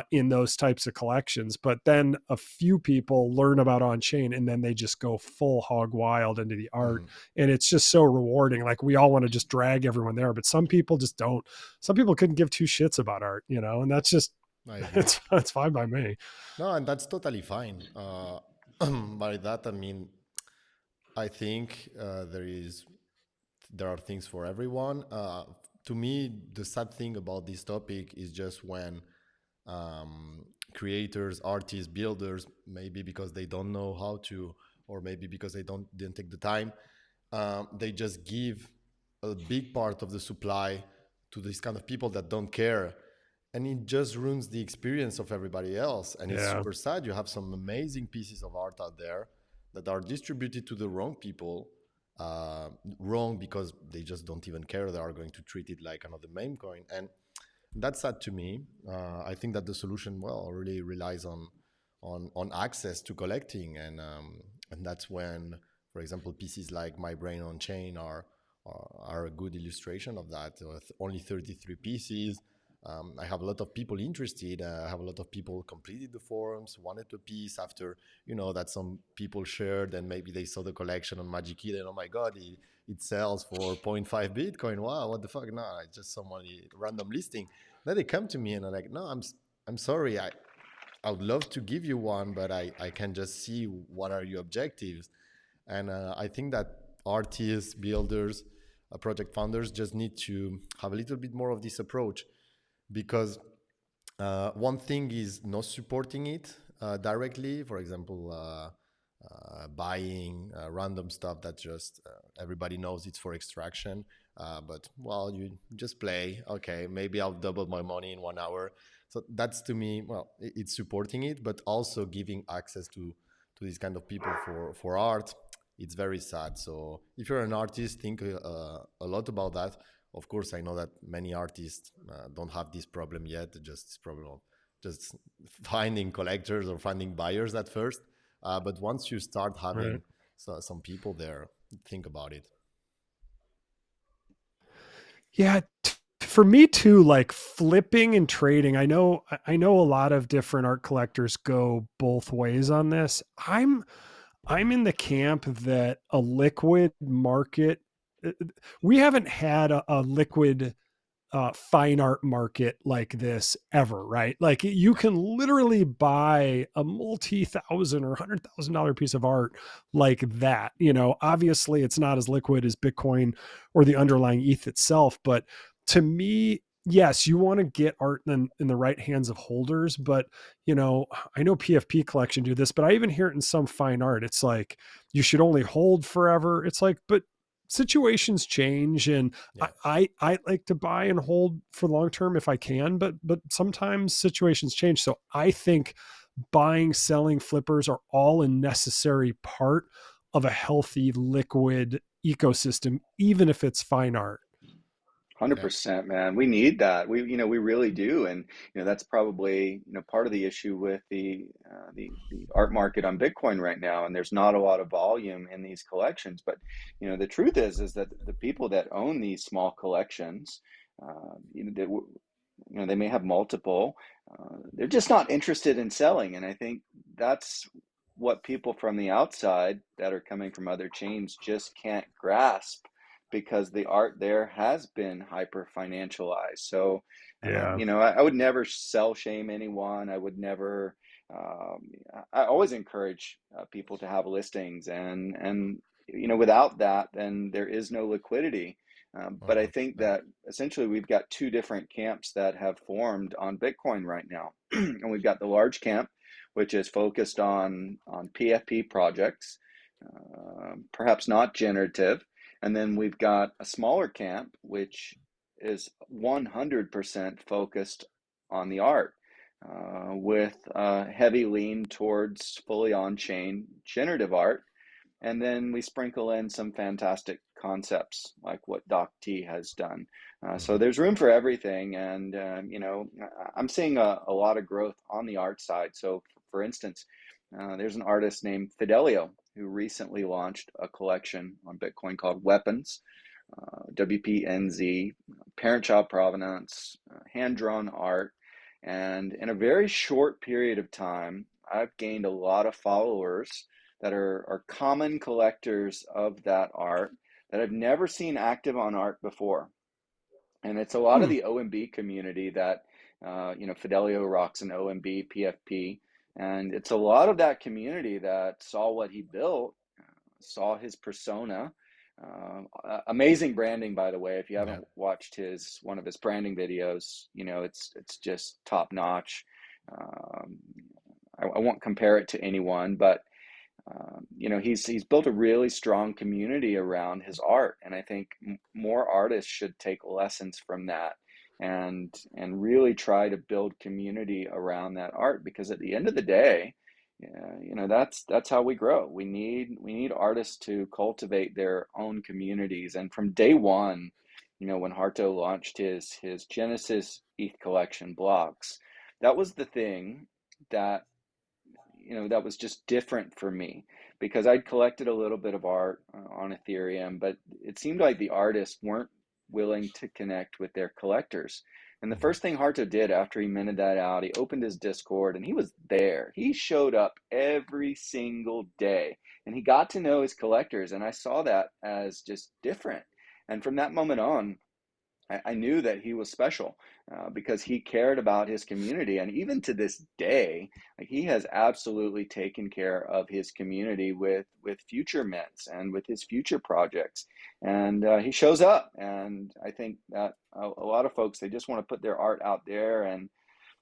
S1: in those types of collections. But then a few people learn about on chain and then they just go full hog wild into the art.
S2: Mhm.
S1: And it's just so rewarding. Like we all want to just drag everyone there, but some people just don't. Some people couldn't give two shits about art, and that's just,
S2: I agree.
S1: it's fine by me.
S2: No, and that's totally fine. By that I mean, I think there are things for everyone. To me, the sad thing about this topic is just when creators, artists, builders, maybe because they don't know how to, or maybe because they didn't take the time, they just give a big part of the supply to these kind of people that don't care, and it just ruins the experience of everybody else. And it's
S1: Yeah.
S2: super sad. You have some amazing pieces of art out there that are distributed to the wrong people, uh, wrong because they just don't even care. They are going to treat it like another meme coin, and that's sad to me. I think that the solution, well, really relies on access to collecting, and that's when, for example, pieces like My Brain on Chain are a good illustration of that. With only 33 pieces, I have a lot of people interested. I have a lot of people completed the forums, wanted a piece after, that some people shared and maybe they saw the collection on Magic Eden. Oh my God, it sells for zero point 0.5 Bitcoin. Wow, what the fuck? No, it's just somebody random listing. Then they come to me and are like, no, I'm sorry. I would love to give you one, but I can just see what are your objectives. And I think that artists, builders, project founders just need to have a little bit more of this approach, because one thing is not supporting it directly. For example, buying random stuff that just everybody knows it's for extraction. But well, you just play. Okay, maybe I'll double my money in 1 hour. So that's, to me, well, it's supporting it, but also giving access to these kind of people for art. It's very sad. So if you're an artist, think a lot about that. Of course, I know that many artists don't have this problem yet. Just this problem of just finding collectors or finding buyers at first. But once you start
S1: Right.
S2: having some people there, think about it.
S1: Yeah. For me too, like flipping and trading. I know a lot of different art collectors go both ways on this. I'm in the camp that a liquid market, uh, we haven't had a liquid fine art market like this ever, right? Like you can literally buy a multi-thousand or $100,000 piece of art like that. Obviously it's not as liquid as Bitcoin or the underlying ETH itself, but to me, yes, you want to get art in the right hands of holders, but I know PFP collection do this, but I even hear it in some fine art. It's like you should only hold forever. It's like, but situations change, and
S2: Yeah.
S1: I like to buy and hold for long term if I can, but sometimes situations change. So I think buying, selling, flippers are all a necessary part of a healthy liquid ecosystem, even if it's fine art.
S4: 100%, man. We need that. We really do. And, that's probably, part of the issue with the art market on Bitcoin right now. And there's not a lot of volume in these collections. But, the truth is that the people that own these small collections, that they may have multiple. They're just not interested in selling, and I think that's what people from the outside that are coming from other chains just can't grasp, because the art there has been hyper financialized. So,
S1: Yeah.
S4: I would never sell shame anyone. I would never. Um, I always encourage people to have listings, and without that, then there is no liquidity. But I think
S2: Yeah.
S4: that essentially we've got two different camps that have formed on Bitcoin right now, and we've got the large camp, which is focused on PFP projects, perhaps not generative. And then we've got a smaller camp, which is 100% focused on the art, with a heavy lean towards fully on-chain generative art. And then we sprinkle in some fantastic concepts like what Doc T has done. So there's room for everything. And, I'm seeing a lot of growth on the art side. So, for instance, there's an artist named Fidelio who recently launched a collection on Bitcoin called Weapons, WPNZ, parent-child provenance, hand-drawn art. And in a very short period of time, I've gained a lot of followers that are common collectors of that art that I've never seen active on art before. And it's a lot of
S1: Hmm.
S4: the OMB community that, Fidelio rocks an OMB, PFP. And it's a lot of that community that saw what he built, saw his persona. Amazing branding, by the way. If you
S2: Yeah.
S4: haven't watched one of his branding videos, it's just top notch. Um, I won't compare it to anyone, but he's built a really strong community around his art, and I think more artists should take lessons from that, and really try to build community around that art, because at the end of the day, that's how we grow. We need artists to cultivate their own communities, and from day one, when Harto launched his Genesis ETH collection blocks, that was the thing that that was just different for me, because I'd collected a little bit of art on Ethereum, but it seemed like the artists weren't willing to connect with their collectors. And the first thing Harto did after he minted that out, he opened his Discord and he was there. He showed up every single day and he got to know his collectors. And I saw that as just different. And from that moment on, I knew that he was special, because he cared about his community. And even to this day, like, he has absolutely taken care of his community with future mints and with his future projects. And he shows up. And I think that a lot of folks, they just want to put their art out there and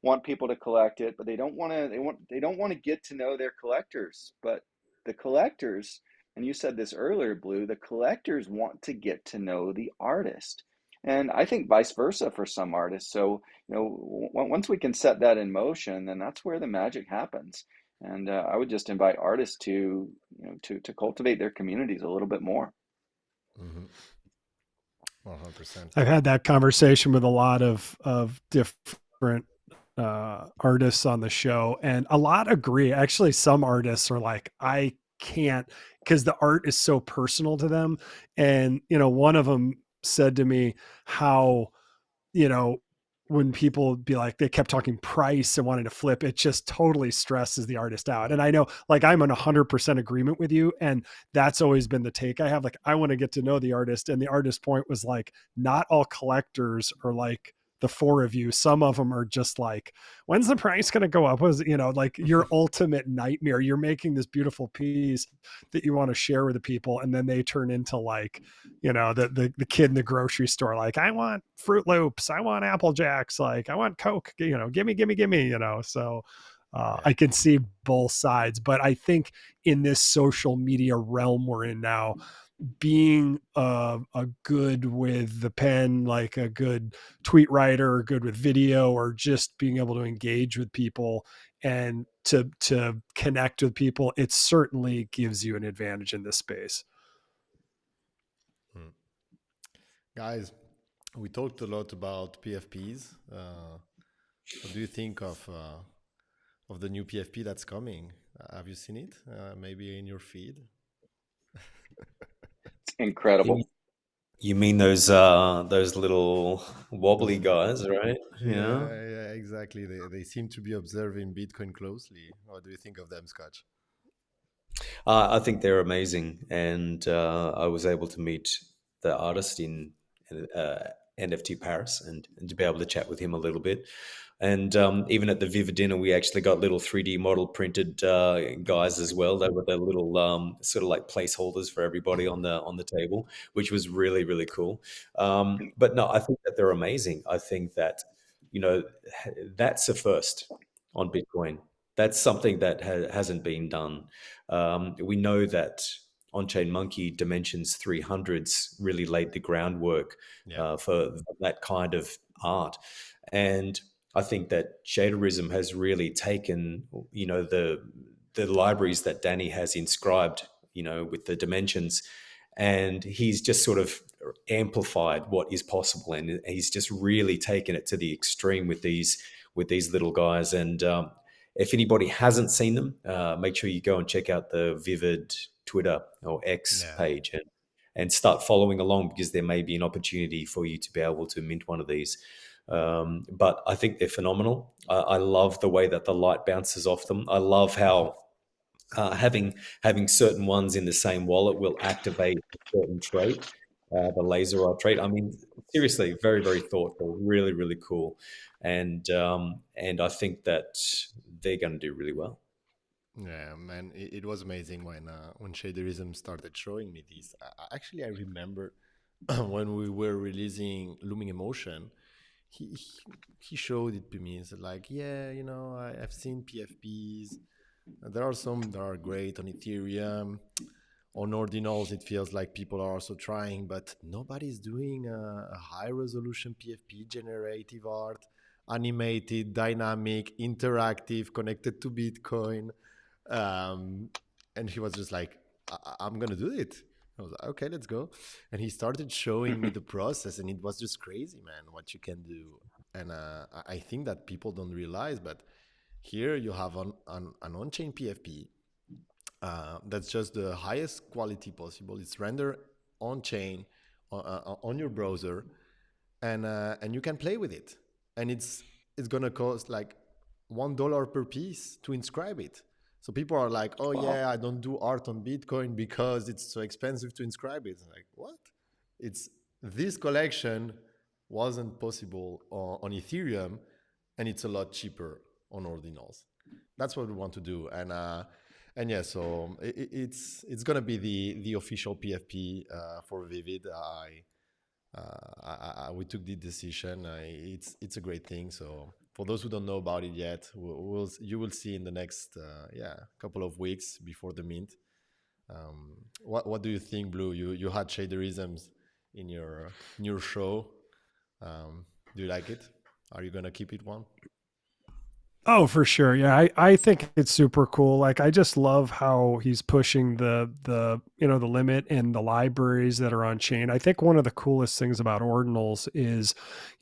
S4: want people to collect it, but they don't want to get to know their collectors. But the collectors, and you said this earlier, Blue, the collectors want to get to know the artist. And I think vice versa for some artists. So, once we can set that in motion, then that's where the magic happens. And I would just invite artists to, to cultivate their communities a little bit more.
S2: 100%.
S1: I've had that conversation with a lot of different artists on the show, and a lot agree. Actually, some artists are like, I can't, because the art is so personal to them. And one of them said to me how, you know, when people be like, they kept talking price and wanting to flip, it just totally stresses the artist out. And I know, like, I'm in 100% agreement with you. And that's always been the take I have. Like, I want to get to know the artist. And the artist point was like, not all collectors are like the four of you. Some of them are just like, when's the price going to go up? Was, like your ultimate nightmare. You're making this beautiful piece that you want to share with the people. And then they turn into like, the kid in the grocery store, like, I want Fruit Loops, I want Apple Jacks, like, I want Coke, gimme, so
S2: Yeah.
S1: I can see both sides. But I think in this social media realm we're in now, being a good with the pen, like a good tweet writer, or good with video, or just being able to engage with people and to connect with people, it certainly gives you an advantage in this space.
S2: Mm. Guys, we talked a lot about PFPs. What do you think of the new PFP that's coming? Have you seen it? Maybe in your feed?
S4: It's incredible.
S3: You mean those little wobbly
S2: Those,
S3: guys, right? Yeah.
S2: yeah, exactly. They seem to be observing Bitcoin closely. What do you think of them, Scotch?
S3: I think they're amazing, and I was able to meet the artist in uh, NFT Paris, and to be able to chat with him a little bit. And even at the Viva dinner, we actually got little 3D model printed guys as well. They were the little sort of like placeholders for everybody on the table, which was really really cool. But no, I think that they're amazing. I think that you know that's a first on Bitcoin. That's something that hasn't been done. We know that on-chain monkey dimensions 300s really laid the groundwork
S2: Yeah,
S3: for that kind of art. And I think that shaderism has really taken, the libraries that Danny has inscribed, with the dimensions, and he's just sort of amplified what is possible, and he's just really taken it to the extreme with these little guys. And if anybody hasn't seen them, make sure you go and check out the Vivid Twitter or X
S2: yeah.
S3: page, and start following along, because there may be an opportunity for you to be able to mint one of these. But I think they're phenomenal. I love the way that the light bounces off them. I love how having certain ones in the same wallet will activate a certain trait, the laser eye trait. I mean, seriously, very very thoughtful, really really cool, and I think that they're going to do really well.
S2: Yeah, man, it was amazing when Shaderism started showing me these. Actually, I remember when we were releasing Looming Emotion, he showed it to me. He's like, yeah, I've seen PFPs. There are some that are great on Ethereum. On Ordinals, it feels like people are also trying, but nobody's doing a high resolution PFP generative art, animated, dynamic, interactive, connected to Bitcoin. Um, and he was just like, I'm going to do it. I was like, okay, let's go. And he started showing me the process, and it was just crazy, man, what you can do. And I think that people don't realize, but here you have an on-chain PFP that's just the highest quality possible. It's rendered on chain on your browser, and you can play with it. And it's gonna cost like $1 per piece to inscribe it. So people are like, "Oh
S3: Wow.
S2: yeah, I don't do art on Bitcoin because it's so expensive to inscribe it." Like what? It's this collection wasn't possible on Ethereum, and it's a lot cheaper on Ordinals. That's what we want to do, and yeah, so it's gonna be the official PFP for Vivid. We took the decision. It's a great thing. So for those who don't know about it yet, you will see in the next couple of weeks before the mint. What do you think, Blue? You had shaderisms in your show. Do you like it? Are you gonna keep it one?
S1: Oh, for sure. Yeah, I think it's super cool. Like I just love how he's pushing the limit and the libraries that are on chain. I think one of the coolest things about ordinals is,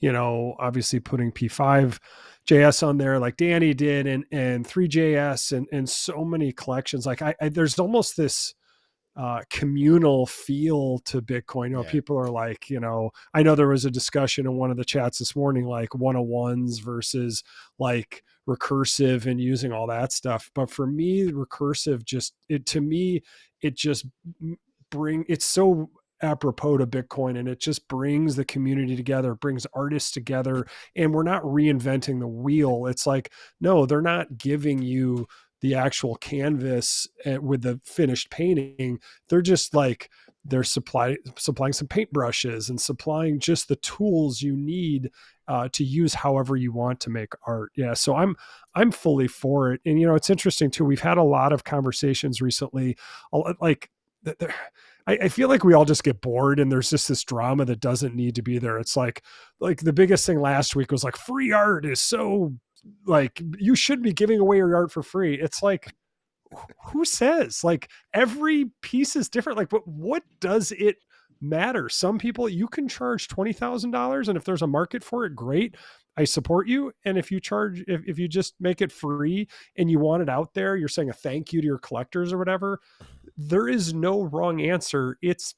S1: obviously putting P5 JS on there like Danny did, and 3JS and so many collections. Like there's almost this communal feel to Bitcoin.
S2: Yeah,
S1: People are like, I know there was a discussion in one of the chats this morning, like 101s versus like recursive and using all that stuff. But for me, recursive to me, it just it's so apropos to Bitcoin, and it just brings the community together, it brings artists together, and we're not reinventing the wheel. It's like, no, they're not giving you the actual canvas with the finished painting. They're just like they're supplying some paintbrushes and supplying just the tools you need to use however you want to make art. Yeah, so I'm fully for it. And it's interesting too. We've had a lot of conversations recently, like I feel like we all just get bored, and there's just this drama that doesn't need to be there. It's like the biggest thing last week was like free art is so like you should be giving away your art for free. It's like, who says? Like every piece is different. Like, but what does it matter? Some people you can charge $20,000, and if there's a market for it, great. I support you. And if you charge, if you just make it free and you want it out there, you're saying a thank you to your collectors or whatever. There is no wrong answer. It's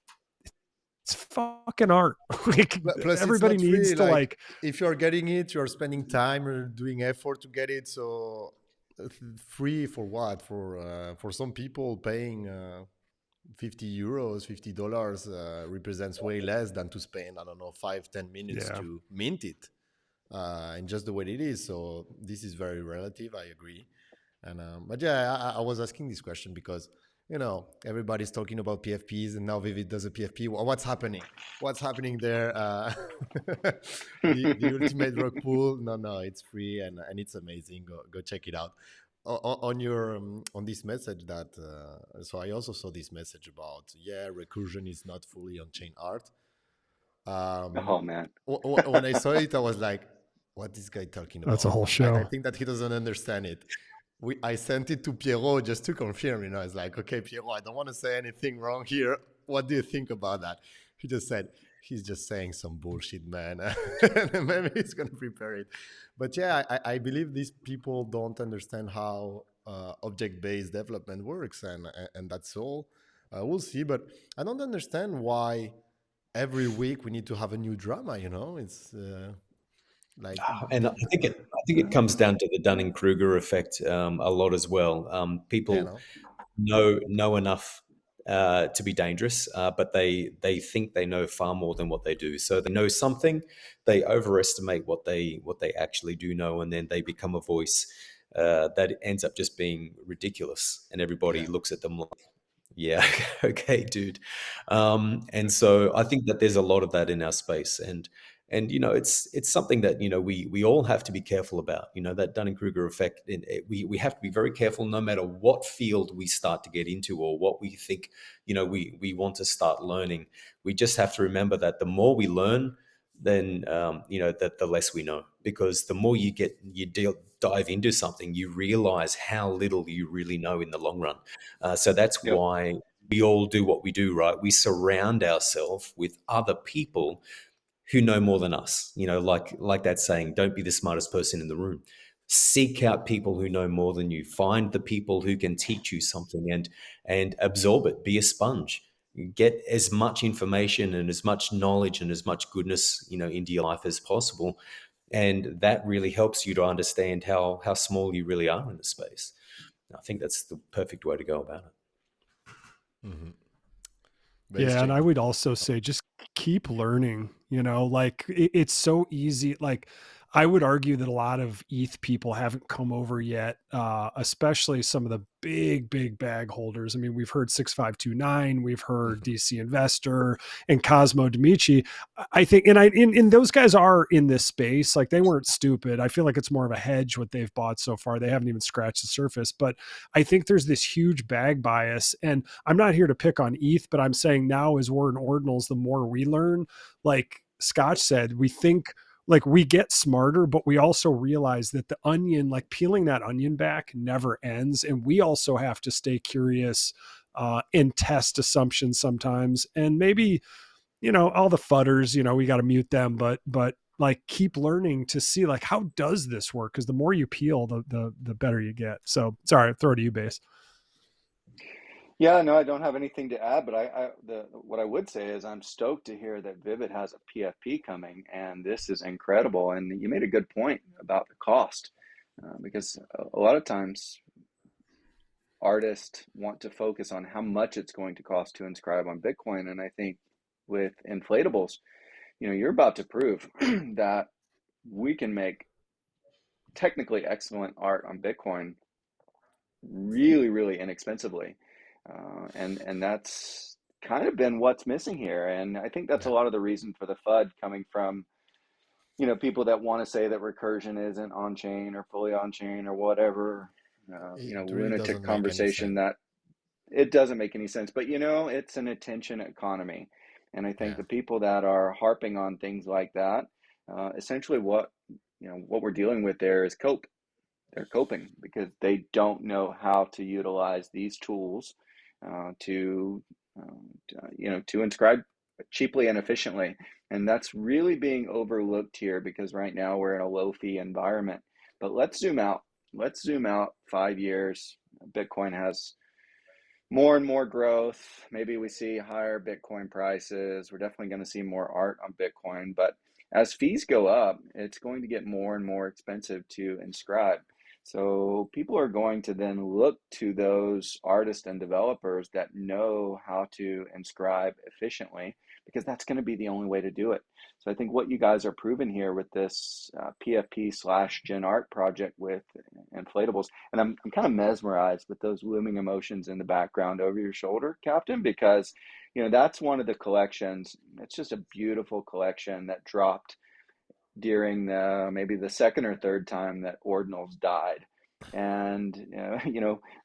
S1: it's fucking art. Like
S2: Plus, it's
S1: everybody
S2: not
S1: needs
S2: free.
S1: to
S2: Like,
S1: like,
S2: if you're getting it, you're spending time or doing effort to get it. So, free for what? For some people, paying 50 euros, $50 represents way less than to spend, I don't know, 5, 10 minutes
S1: yeah,
S2: to mint it, and just the way it is. So this is very relative. I agree. And but yeah, I was asking this question because everybody's talking about PFPs, and now Vivid does a PFP. What's happening? What's happening there? The ultimate rug pool? No, no, it's free, and it's amazing. Go check it out. On your on this message that so I also saw this message about, yeah, recursion is not fully on chain art. um,
S4: Oh man.
S2: when I saw it, I was like, "What is this guy talking
S1: that's a
S2: about?"
S1: whole
S2: I
S1: show.
S2: think that he doesn't understand it. I sent it to Pierrot just to confirm. It's like, "Okay, Pierrot, I don't want to say anything wrong here. What do you think about that?" He just said, "He's just saying some bullshit, man." And maybe he's gonna prepare it. But yeah, I believe these people don't understand how object-based development works, and that's all. We'll see, but I don't understand why every week we need to have a new drama. It's like
S3: And I think it comes down to the Dunning Kruger effect a lot as well.
S2: you
S3: People
S2: know
S3: know enough to be dangerous, but they think they know far more than what they do. So they know something, they overestimate what they actually do know, and then they become a voice that ends up just being ridiculous, and everybody
S2: yeah.
S3: looks at them like, yeah, okay, dude. And so I think that there's a lot of that in our space, and it's something that we all have to be careful about. That Dunning Kruger effect. We have to be very careful, no matter what field we start to get into or what we think we want to start learning. We just have to remember that the more we learn, then that the less we know, because the more dive into something, you realize how little you really know in the long run. So that's
S4: Yep.
S3: why we all do what we do, right? We surround ourselves with other people who know more than us. Like that saying, don't be the smartest person in the room. Seek out people who know more than you. Find the people who can teach you something, and absorb it. Be a sponge. Get as much information and as much knowledge and as much goodness, into your life as possible. And that really helps you to understand how small you really are in the space. I think that's the perfect way to go about it.
S2: Hmm. Base
S1: Yeah, and I
S2: chain.
S1: would also say just keep learning, like it's so easy. Like I would argue that a lot of ETH people haven't come over yet, especially some of the big bag holders. I mean, we've heard 6529, we've heard
S2: Hmm.
S1: DC Investor and Cosmo Demichi. I think, and and those guys are in this space. Like they weren't stupid. I feel like it's more of a hedge what they've bought so far. They haven't even scratched the surface, but I think there's this huge bag bias. And I'm not here to pick on ETH, but I'm saying now as we're in ordinals, the more we learn, like Scotch said, we think like we get smarter, but we also realize that the onion, like peeling that onion back never ends. And we also have to stay curious and test assumptions sometimes. And maybe, all the fudders, we got to mute them, but like keep learning to see like how does this work? Because the more you peel, the better you get. So sorry, throw it to you, Base.
S4: Yeah, no, I don't have anything to add, but what I would say is I'm stoked to hear that Vivid has a PFP coming, and this is incredible. And you made a good point about the cost, because a lot of times artists want to focus on how much it's going to cost to inscribe on Bitcoin, and I think with inflatables, you're about to prove that we can make technically excellent art on Bitcoin really, really inexpensively. And that's kind of been what's missing here. And I think that's a
S2: Yeah.
S4: lot of the reason for the FUD coming from, people that want to say that recursion isn't on chain or fully on chain or whatever,
S2: It really
S4: lunatic
S2: doesn't make any
S4: conversation
S2: sense.
S4: that it doesn't make any sense. But, it's an attention economy. And I think
S2: Yeah.
S4: the people that are harping on things like that, essentially what we're dealing with there is cope. They're coping because they don't know how to utilize these tools to, to inscribe cheaply and efficiently. And that's really being overlooked here because right now we're in a low fee environment. But let's zoom out. Let's zoom out 5 years. Bitcoin has more and more growth. Maybe we see higher Bitcoin prices. We're definitely going to see more art on Bitcoin. But as fees go up, it's going to get more and more expensive to inscribe. So people are going to then look to those artists and developers that know how to inscribe efficiently, because that's going to be the only way to do it. So I think what you guys are proving here with this PFP slash Gen Art project with inflatables, and I'm kind of mesmerized with those looming emotions in the background over your shoulder, Captain, because that's one of the collections. It's just a beautiful collection that dropped during maybe the second or third time that ordinals died, and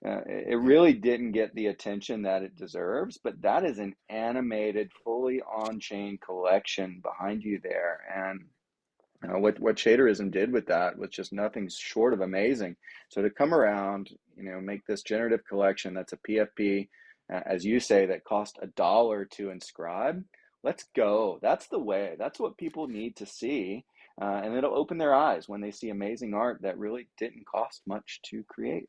S4: it really didn't get the attention that it deserves. But that is an animated, fully on-chain collection behind you there, and what Shaderism did with that was just nothing short of amazing. So to come around, make this generative collection that's a PFP, as you say, that cost $1 to inscribe. Let's go. That's the way. That's what people need to see, and it'll open their eyes when they see amazing art that really didn't cost much to create.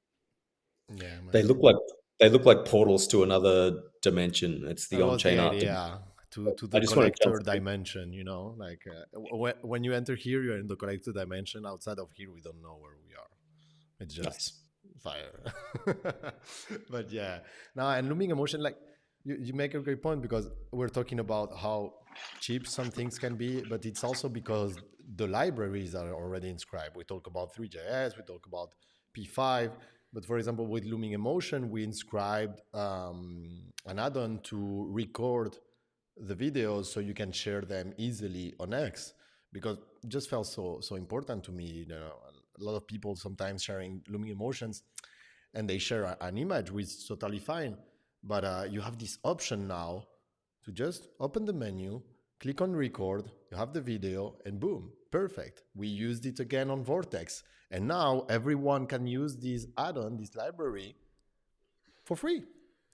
S2: Yeah,
S3: They
S2: man.
S3: look like they look like portals to another dimension. It's the
S2: That was the
S3: on-chain art dimension.
S2: idea, to
S3: I
S2: the
S3: just want to jump
S2: collector
S3: in.
S2: dimension, like when you enter here, you're in the collector dimension. Outside of here, we don't know where we are. It's just
S3: Nice.
S2: fire. But yeah, now, and looming emotion, like you make a great point, because we're talking about how cheap some things can be, but it's also because the libraries are already inscribed. We talk about 3JS, we talk about P5, but for example, with looming emotion, we inscribed an add-on to record the videos so you can share them easily on X, because it just felt so important to me. A lot of people sometimes sharing looming emotions, and they share an image, which is totally fine, but you have this option now to just open the menu, click on record, you have the video, and boom, perfect. We used it again on Vortex, and now everyone can use this add-on, this library, for free.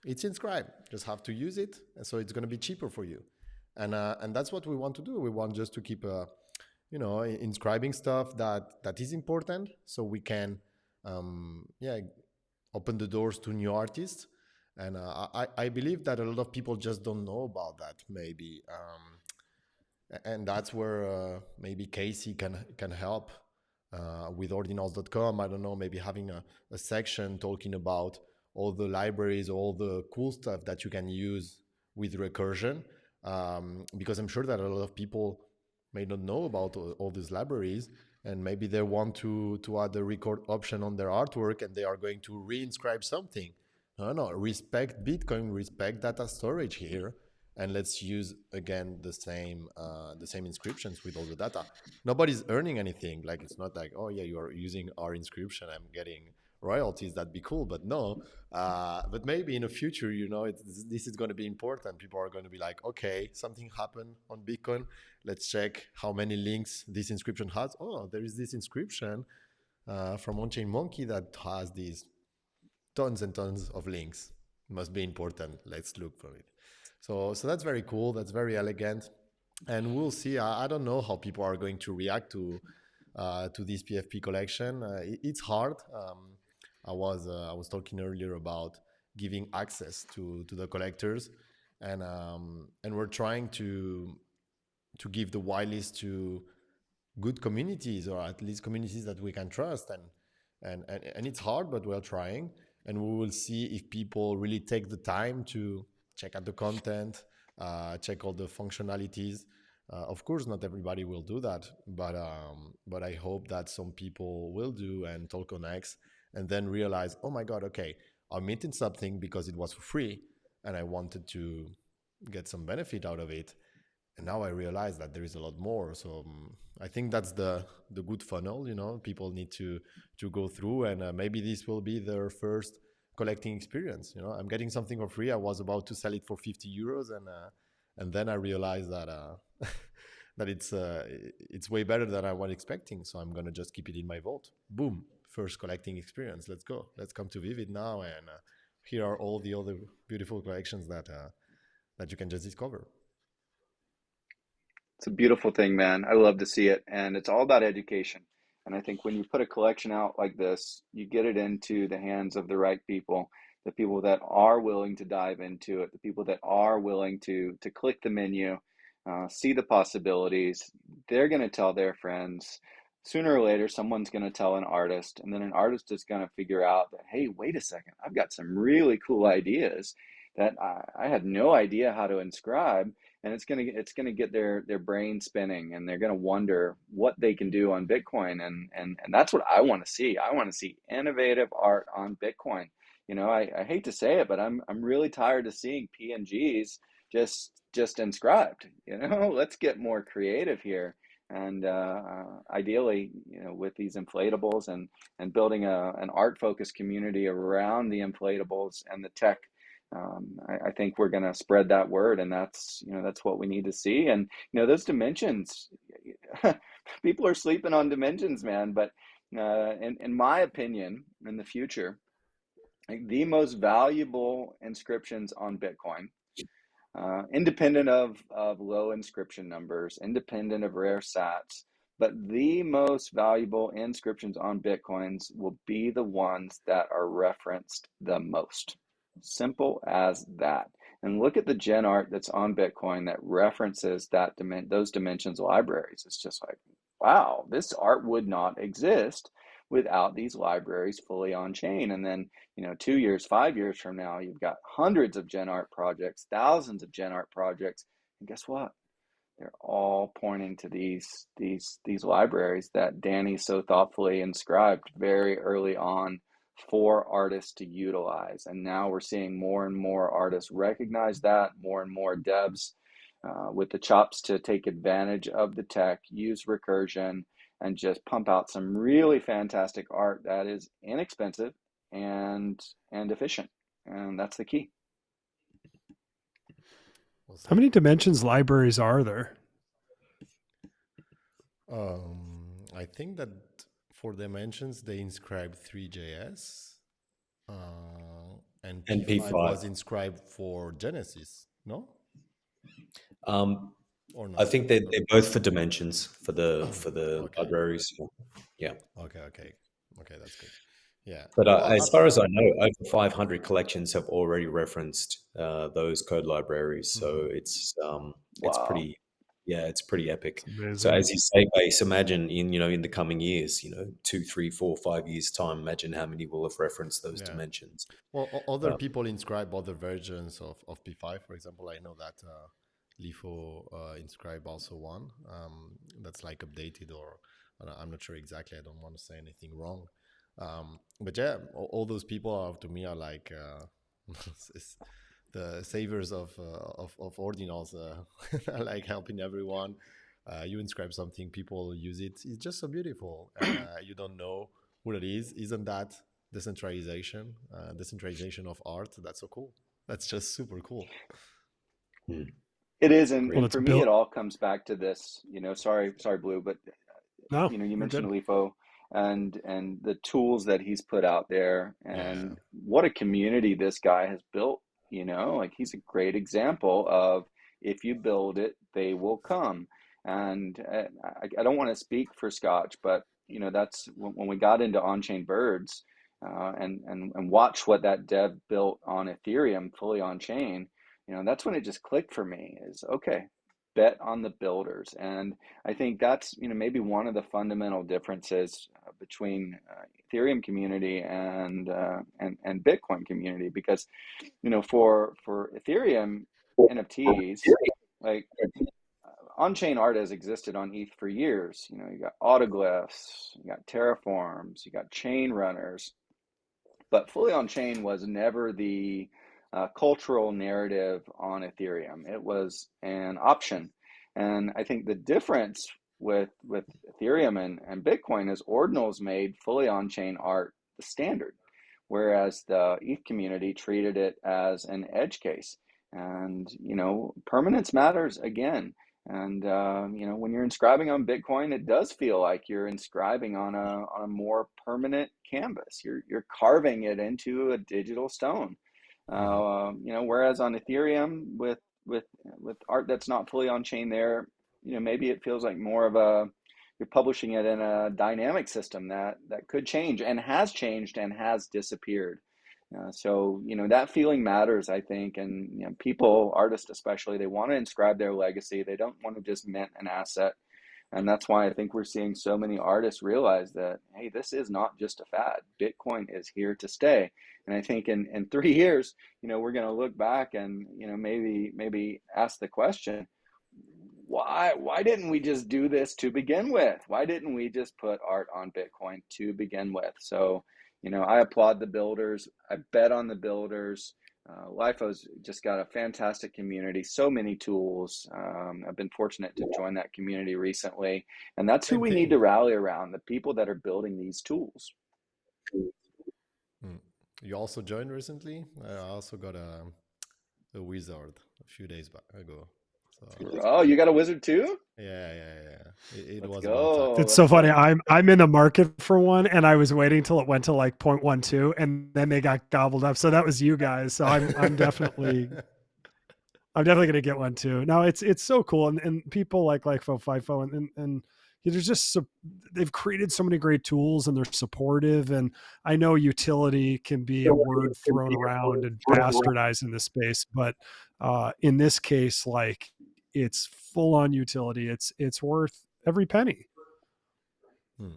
S2: It's inscribed. Just have to use it, and so it's going to be cheaper for you. And that's what we want to do. We want just to keep inscribing stuff that is important, so we can open the doors to new artists. And I believe that a lot of people just don't know about that, maybe. And that's where maybe Casey can help with ordinals.com. I don't know, maybe having a section talking about all the libraries, all the cool stuff that you can use with recursion, because I'm sure that a lot of people may not know about all these libraries, and maybe they want to add a record option on their artwork, and they are going to reinscribe something. No, respect Bitcoin, respect data storage here, and let's use again the same inscriptions with all the data. Nobody's earning anything. Like, it's not like, oh yeah, you are using our inscription, I'm getting royalties. That'd be cool, but no. But maybe in the future, this is going to be important. People are going to be like, okay, something happened on Bitcoin. Let's check how many links this inscription has. Oh, there is this inscription from On-Chain Monkey that has these tons and tons of links. Must be important. Let's look for it. So that's very cool. That's very elegant, and we'll see. I don't know how people are going to react to this PFP collection. It's hard. I was talking earlier about giving access to the collectors, and we're trying to give the whitelist to good communities, or at least communities that we can trust, and it's hard, but we're trying, and we will see if people really take the time to check out the content, check all the functionalities. Of course, not everybody will do that, but I hope that some people will do and talk on X, and then realize, oh my God, okay, I'm meeting something because it was for free, and I wanted to get some benefit out of it. And now I realize that there is a lot more. So I think that's the good funnel. People need to go through, and maybe this will be their first collecting experience. I'm getting something for free. I was about to sell it for 50 euros, and then I realized that that it's way better than I was expecting. So I'm gonna just keep it in my vault. Boom, first collecting experience. Let's go. Let's come to Vivid now, and here are all the other beautiful collections that you can just discover.
S4: It's a beautiful thing, man. I love to see it. And it's all about education. And I think when you put a collection out like this, you get it into the hands of the right people the people that are willing to dive into it, the people that are willing to click the menu, see the possibilities. They're going to tell their friends. Sooner or later, someone's going to tell an artist, and then an artist is going to figure out that, hey, wait a second, I've got some really cool ideas that I had no idea how to inscribe, and it's gonna get their brain spinning, and they're gonna wonder what they can do on Bitcoin, and that's what I want to see. I want to see innovative art on Bitcoin. I hate to say it, but I'm really tired of seeing PNGs just inscribed. Let's get more creative here. And ideally, with these inflatables and building an art focused community around the inflatables and the tech, I think we're going to spread that word, and that's what we need to see. And those dimensions, people are sleeping on dimensions, man. But in my opinion, in the future, like the most valuable inscriptions on Bitcoin, independent of low inscription numbers, independent of rare sats, but the most valuable inscriptions on Bitcoins will be the ones that are referenced the most. Simple as that. And look at the gen art that's on Bitcoin that references those dimensions libraries. It's just like, wow, this art would not exist without these libraries fully on chain. And then 2 years, 5 years from now, you've got hundreds of gen art projects, thousands of gen art projects, and guess what? They're all pointing to these libraries that Danny so thoughtfully inscribed very early on for artists to utilize. And now we're seeing more and more artists recognize that, more and more devs with the chops to take advantage of the tech, use recursion, and just pump out some really fantastic art that is inexpensive and efficient. And that's the key.
S2: Well
S1: How
S2: said.
S1: many dimensions libraries are there?
S2: I think that for dimensions they inscribed 3JS, and
S3: And
S2: P5 was
S3: P5.
S2: inscribed for Genesis, no?
S3: Um,
S2: Or
S3: I
S2: not?
S3: think they're both for dimensions for the
S2: Okay,
S3: libraries. Yeah.
S2: okay, that's good. Yeah.
S3: But
S2: Well,
S3: as far as I know, over 500 collections have already referenced those code libraries. So
S2: mhm.
S3: it's
S4: Wow.
S3: pretty, yeah, it's pretty
S1: It's
S3: epic. So
S1: amazing.
S3: as you say, Base, imagine in the coming years, 2, 3, 4, 5 years time, imagine how many will have referenced those
S2: Yeah.
S3: dimensions.
S2: Well, other
S3: Uh,
S2: people inscribe other versions of P5. For example, I know that LIFO inscribe also one that's like updated, or I'm not sure exactly. I don't want to say anything wrong. But yeah, all those people are, to me, are like it's the saviors of ordinals. Are like helping everyone. You inscribe something, people use it. It's just so beautiful, and you don't know who it is. Isn't that decentralization of art? That's so cool. That's just super cool.
S3: hmm,
S4: It is, and,
S1: Well,
S4: and
S1: it's
S4: for me,
S1: built.
S4: it all comes back to this. Sorry, Blue, but
S1: No,
S4: you
S1: you're
S4: mentioned
S1: good.
S4: LIFO and the tools that he's put out there,
S2: Yeah.
S4: and what a community this guy has built. Like he's a great example of if you build it, they will come. And I don't want to speak for Scotch, but that's when we got into on-chain birds, and watch what that dev built on Ethereum fully on chain. That's when it just clicked for me. Is okay, bet on the builders. And I think that's maybe one of the fundamental differences between Ethereum community and Bitcoin community, because for Ethereum NFTs, like on-chain art has existed on ETH for years. You got autoglyphs, you got terraforms, you got chain runners, but fully on chain was never the cultural narrative on Ethereum. It was an option. And I think the difference with Ethereum and Bitcoin is ordinals made fully on chain art the standard, whereas the ETH community treated it as an edge case. And permanence matters again. And when you're inscribing on Bitcoin, it does feel like you're inscribing on a more permanent canvas. You're carving it into a digital stone.
S2: Mhm.
S4: Whereas on Ethereum with art that's not fully on chain, there, maybe it feels like more of a you're publishing it in a dynamic system that could change and has changed and has disappeared. So, that feeling matters, I think. And, people, artists especially, they want to inscribe their legacy. They don't want to just mint an asset. And that's why I think we're seeing so many artists realize that, hey, this is not just a fad. Bitcoin is here to stay. And I think in 3 years, we're going to look back and, maybe ask the question, why didn't we just do this to begin with? Why didn't we just put art on Bitcoin to begin with? So, I applaud the builders. I bet on the builders. LIFO's just got a fantastic community, so many tools. I've been fortunate to join that community recently, and that's who
S2: Same
S4: we need to
S2: thing.
S4: rally around, the people that are building these tools.
S2: Mm. You also joined recently. I also got a wizard a few days ago. So
S4: Oh, you got a wizard too?
S2: yeah. It
S4: Let's
S2: was about time.
S4: go.
S1: It's
S4: Let's
S1: so funny.
S4: go.
S1: I'm in the market for one, and I was waiting till it went to like 0.12, and then they got gobbled up. So that was you guys. So I'm definitely gonna get one too. Now it's so cool, and people like FIFO and there's just they've created so many great tools, and they're supportive. And I know utility can be a word thrown around and bastardized in this space, but in this case, like it's full on utility. It's worth every penny.
S2: Hmm.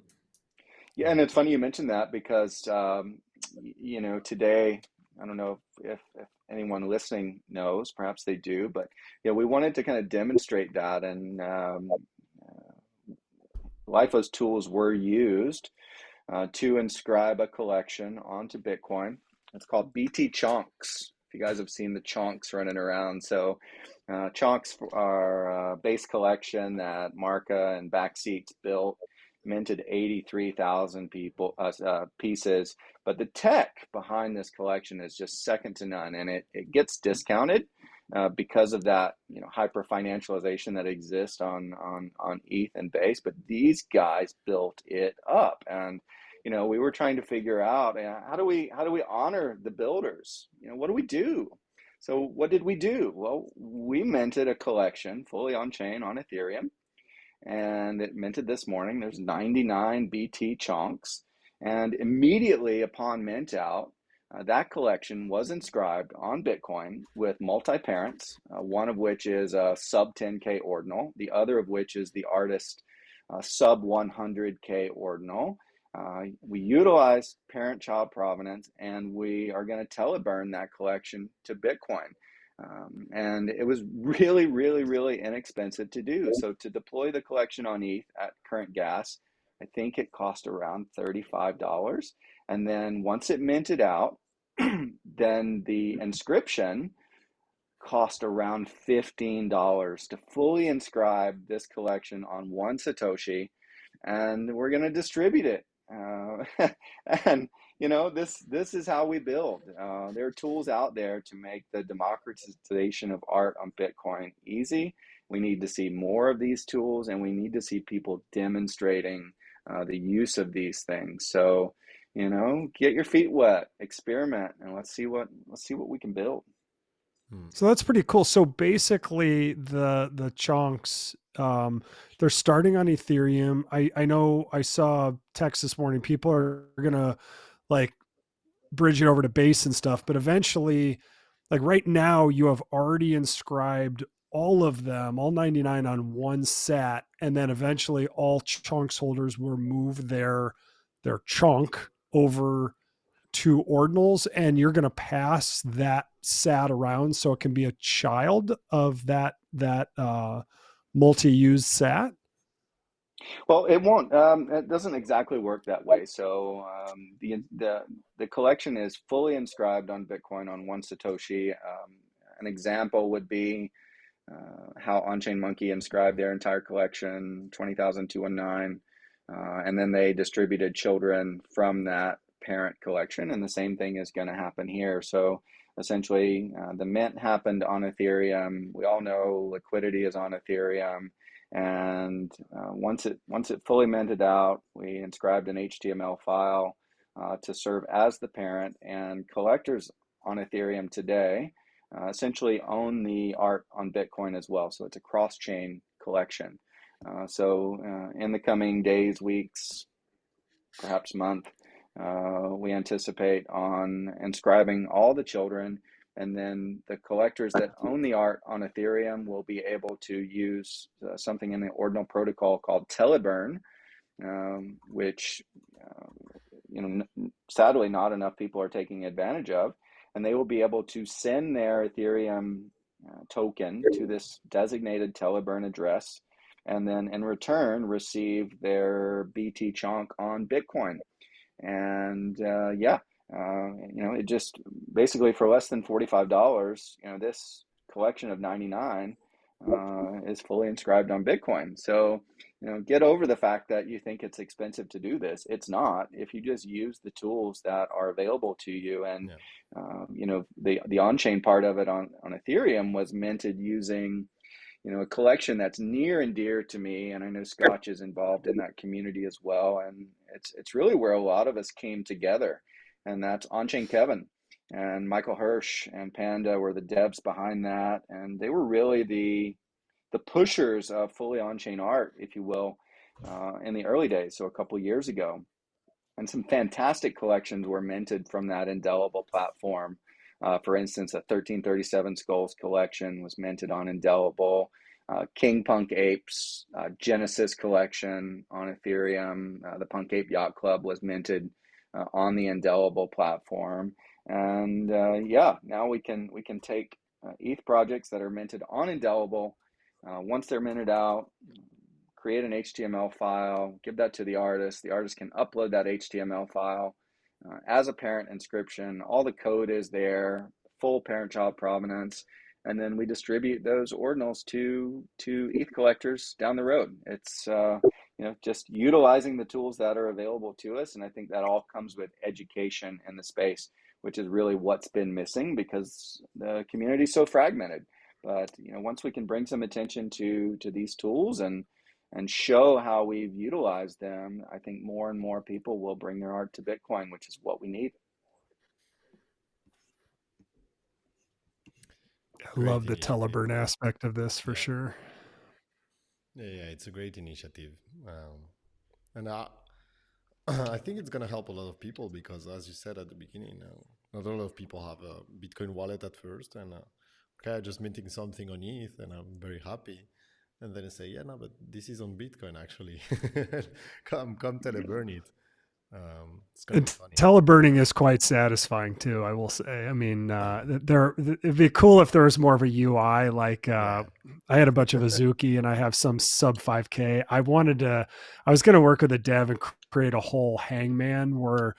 S4: Yeah, and it's funny you mentioned that because today, I don't know if anyone listening knows, perhaps they do, but we wanted to kind of demonstrate that, and LIFO's tools were used to inscribe a collection onto Bitcoin. It's called BT Chunks. If you guys have seen the chunks running around, so chunks are a base collection that Marca and Backseats built, minted 83,000 pieces. But the tech behind this collection is just second to none, and it gets discounted because of that hyper financialization that exists on ETH and Base. But these guys built it up, and we were trying to figure out how do we honor the builders? What do we do? So what did we do? Well, we minted a collection fully on chain on Ethereum, and it minted this morning. There's 99 BT chunks, and immediately upon mint out, that collection was inscribed on Bitcoin with multi-parents, one of which is a sub 10K ordinal, the other of which is the artist sub 100K ordinal. We utilize parent-child provenance, and we are going to teleburn that collection to Bitcoin. And it was really, really, really inexpensive to do. So to deploy the collection on ETH at current gas, I think it cost around $35. And then once it minted out, then the inscription cost around $15 to fully inscribe this collection on one Satoshi, and we're going to distribute it. And this is how we build. There are tools out there to make the democratization of art on Bitcoin easy. We need to see more of these tools, and we need to see people demonstrating the use of these things. So, get your feet wet, experiment, and let's see what we can build.
S1: So that's pretty cool. So basically the chunks, they're starting on Ethereum. I know I saw text this morning. People are gonna like bridge it over to Base and stuff, but eventually, like right now, you have already inscribed all of them, all 99 on one sat, and then eventually all chunks holders will move their chunk over to ordinals, and you're going to pass that sat around so it can be a child of that multi-use sat.
S4: Well, it won't. It doesn't exactly work that way. So the collection is fully inscribed on Bitcoin on one Satoshi. An example would be how On-Chain Monkey inscribed their entire collection, 20,219, and then they distributed children from that parent collection, and the same thing is going to happen here. So essentially, the mint happened on Ethereum. We all know liquidity is on Ethereum. And once it fully minted out, we inscribed an HTML file to serve as the parent, and collectors on Ethereum today essentially own the art on Bitcoin as well. So it's a cross-chain collection. So in the coming days, weeks, perhaps month, we anticipate on inscribing all the children, and then the collectors that own the art on Ethereum will be able to use something in the ordinal protocol called Teleburn, which uh, sadly not enough people are taking advantage of, and they will be able to send their Ethereum token to this designated Teleburn address, and then in return receive their BT chunk on Bitcoin. And it just basically for less than $45, this collection of 99 is fully inscribed on Bitcoin. So, get over the fact that you think it's expensive to do this. It's not. If you just use the tools that are available to you, and the on-chain part of it on Ethereum was minted using a collection that's near and dear to me, and I know Scotch is involved in that community as well. And it's really where a lot of us came together, and that's On-Chain Kevin and Michael Hirsch and Panda were the devs behind that, and they were really the pushers of fully on-chain art, if you will, in the early days, so a couple years ago. And some fantastic collections were minted from that indelible platform. For instance, a 1337 Skulls collection was minted on Indelible. King Punk Apes Genesis collection on Ethereum. The Punk Ape Yacht Club was minted on the Indelible platform. And now we can take ETH projects that are minted on Indelible. Once they're minted out, create an HTML file, give that to the artist. The artist can upload that HTML file as a parent inscription. All the code is there, full parent-child provenance, and then we distribute those ordinals to ETH collectors down the road. It's just utilizing the tools that are available to us, and I think that all comes with education in the space, which is really what's been missing because the community is so fragmented. But once we can bring some attention to these tools and show how we've utilized them, I think more and more people will bring their art to Bitcoin, which is what we need.
S1: I
S2: Great
S1: love the
S2: initiative.
S1: Teleburn aspect of this for
S2: Yeah.
S1: sure.
S2: Yeah, it's a great initiative. And I think it's going to help a lot of people because, as you said at the beginning, not a lot of people have a Bitcoin wallet at first. And okay, just minting something on ETH and I'm very happy. And then I say, yeah, no, but this is on Bitcoin actually. come Teleburn it. It's going to
S1: And
S2: be funny.
S1: teleburning is quite satisfying too, I will say. I mean, it'd be cool if there was more of a UI. Like I had a bunch of Azuki and I have some sub 5K. I was going to work with a dev and create a whole hangman where,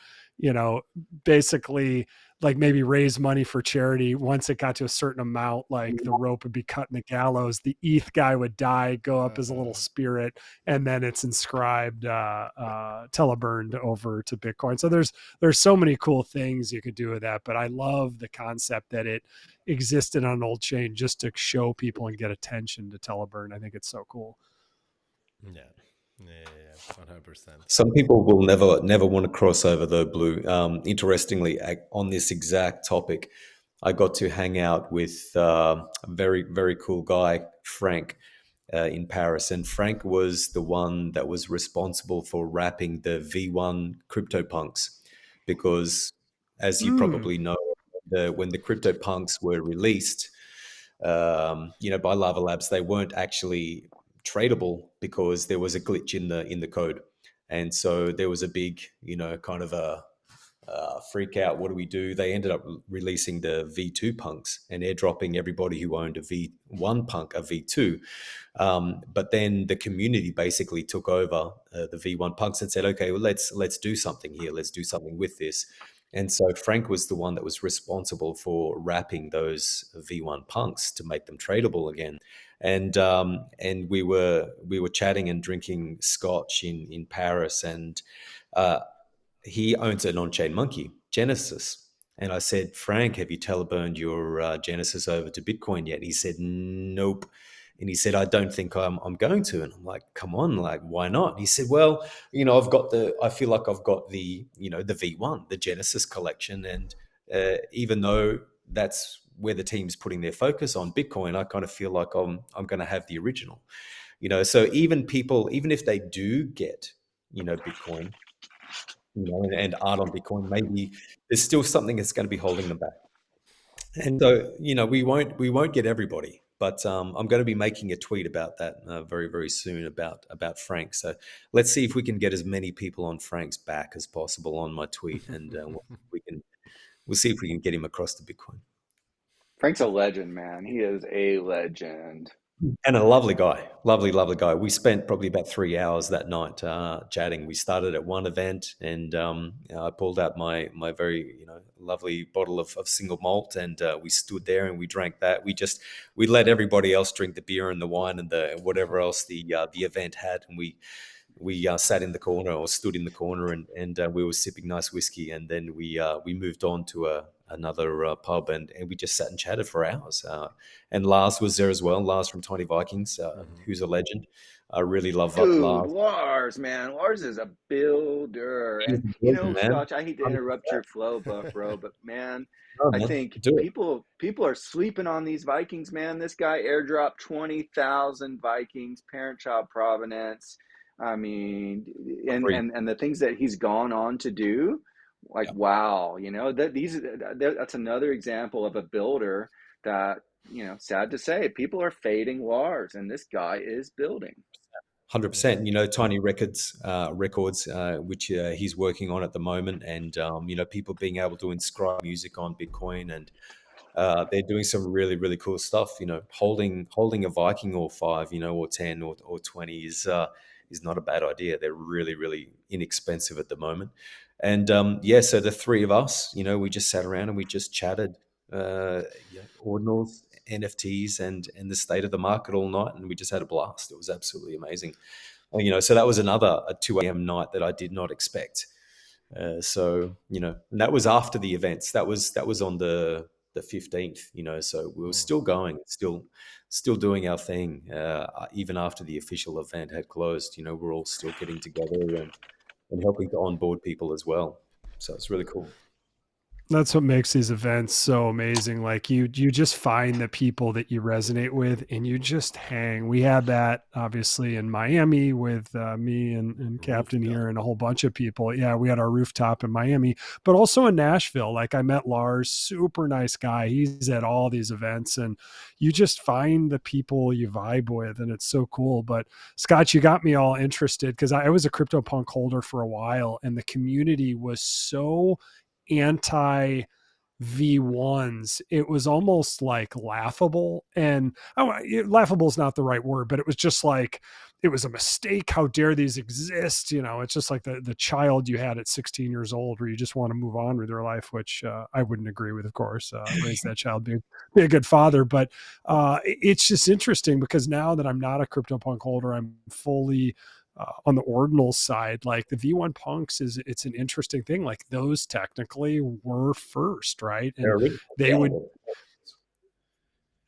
S1: basically like maybe raise money for charity. Once it got to a certain amount, like the rope would be cut in the gallows. The ETH guy would die, go up as a little spirit, and then it's inscribed teleburned over to Bitcoin. So there's so many cool things you could do with that. But I love the concept that it existed on old chain just to show people and get attention to teleburn. I think it's so cool.
S2: Yeah, 100%.
S3: Some people will never want to cross over though, Blue. Interestingly, on this exact topic, I got to hang out with a very, very cool guy, Frank, in Paris. And Frank was the one that was responsible for wrapping the V1 CryptoPunks because, as you probably know, when the CryptoPunks were released, by Lava Labs, they weren't actually tradable because there was a glitch in the code, and so there was a big kind of a freak out. What do we do? They ended up releasing the V2 punks and airdropping everybody who owned a V1 punk a V2. But then the community basically took over the V1 punks and said, okay, well, let's do something here. Let's do something with this. And so Frank was the one that was responsible for wrapping those V1 punks to make them tradable again. And we were chatting and drinking scotch in Paris, and he owns an on-chain monkey, Genesis. And I said, Frank, have you teleburned your Genesis over to Bitcoin yet? And he said, nope. And he said, I don't think I'm going to. And I'm like, come on, like, why not? And he said, well, I feel like I've got the V1, the Genesis collection. And even though that's where the team's putting their focus on Bitcoin, I kind of feel like I'm going to have the original, so even if they do get, Bitcoin, and art on Bitcoin, maybe there's still something that's going to be holding them back. And so, we won't get everybody, but I'm going to be making a tweet about that very, very soon about Frank. So let's see if we can get as many people on Frank's back as possible on my tweet, and we'll see if we can get him across to Bitcoin.
S4: Frank's a legend, man. He is a legend.
S3: And a lovely guy, lovely, lovely guy. We spent probably about 3 hours that night chatting. We started at one event, and I pulled out my very lovely bottle of single malt, and we stood there and we drank that. We let everybody else drink the beer and the wine and the whatever else the event had, and we sat in the corner or stood in the corner, and we were sipping nice whiskey, and then we moved on to another pub, and we just sat and chatted for hours. And Lars was there as well. Lars from Tiny Vikings, who's a legend. I really love
S4: Dude,
S3: Lars.
S4: Lars, man. Lars is a builder.
S3: He's
S4: And,
S3: a legend, man.
S4: Scotch, I hate to interrupt your flow, bro, but man,
S3: No,
S4: I
S3: man,
S4: think
S3: do it.
S4: people are sleeping on these Vikings, man. This guy airdropped 20,000 Vikings, parent-child provenance. I mean, and,
S3: Agreed.
S4: and and the things that he's gone on to do, like
S3: Yeah.
S4: wow, that's another example of a builder that, sad to say, people are fading Lars, and this guy is building.
S3: 100%. Tiny Records, which he's working on at the moment, and people being able to inscribe music on Bitcoin, and they're doing some really, really cool stuff. Holding a Viking or 5, or 10 or 20 is not a bad idea. They're really, really inexpensive at the moment. And so the three of us, we just sat around and we just chatted ordinals, NFTs, and the state of the market all night, and we just had a blast. It was absolutely amazing. So that was a 2 a.m. night that I did not expect. And that was after the events. That was on the 15th. So we were still going, still doing our thing, even after the official event had closed. We're all still getting together and helping to onboard people as well. So it's really cool.
S1: That's what makes these events so amazing. Like you just find the people that you resonate with and you just hang. We had that obviously in Miami with me and Captain
S2: Rooftop.
S1: here and a whole bunch of people. Yeah, we had our rooftop in Miami, but also in Nashville. Like I met Lars, super nice guy. He's at all these events and you just find the people you vibe with and it's so cool. But Scott, you got me all interested because I was a CryptoPunk holder for a while and the community was so anti V1s. It was almost like laughable. And laughable is not the right word, but it was just like, it was a mistake. How dare these exist? It's just like the child you had at 16 years old where you just want to move on with your life, which I wouldn't agree with, of course. Raise that child, be a good father. But it's just interesting because now that I'm not a CryptoPunk holder, I'm fully on the ordinal side. Like the V1 punks it's an interesting thing. Like those technically were first, right? And they would,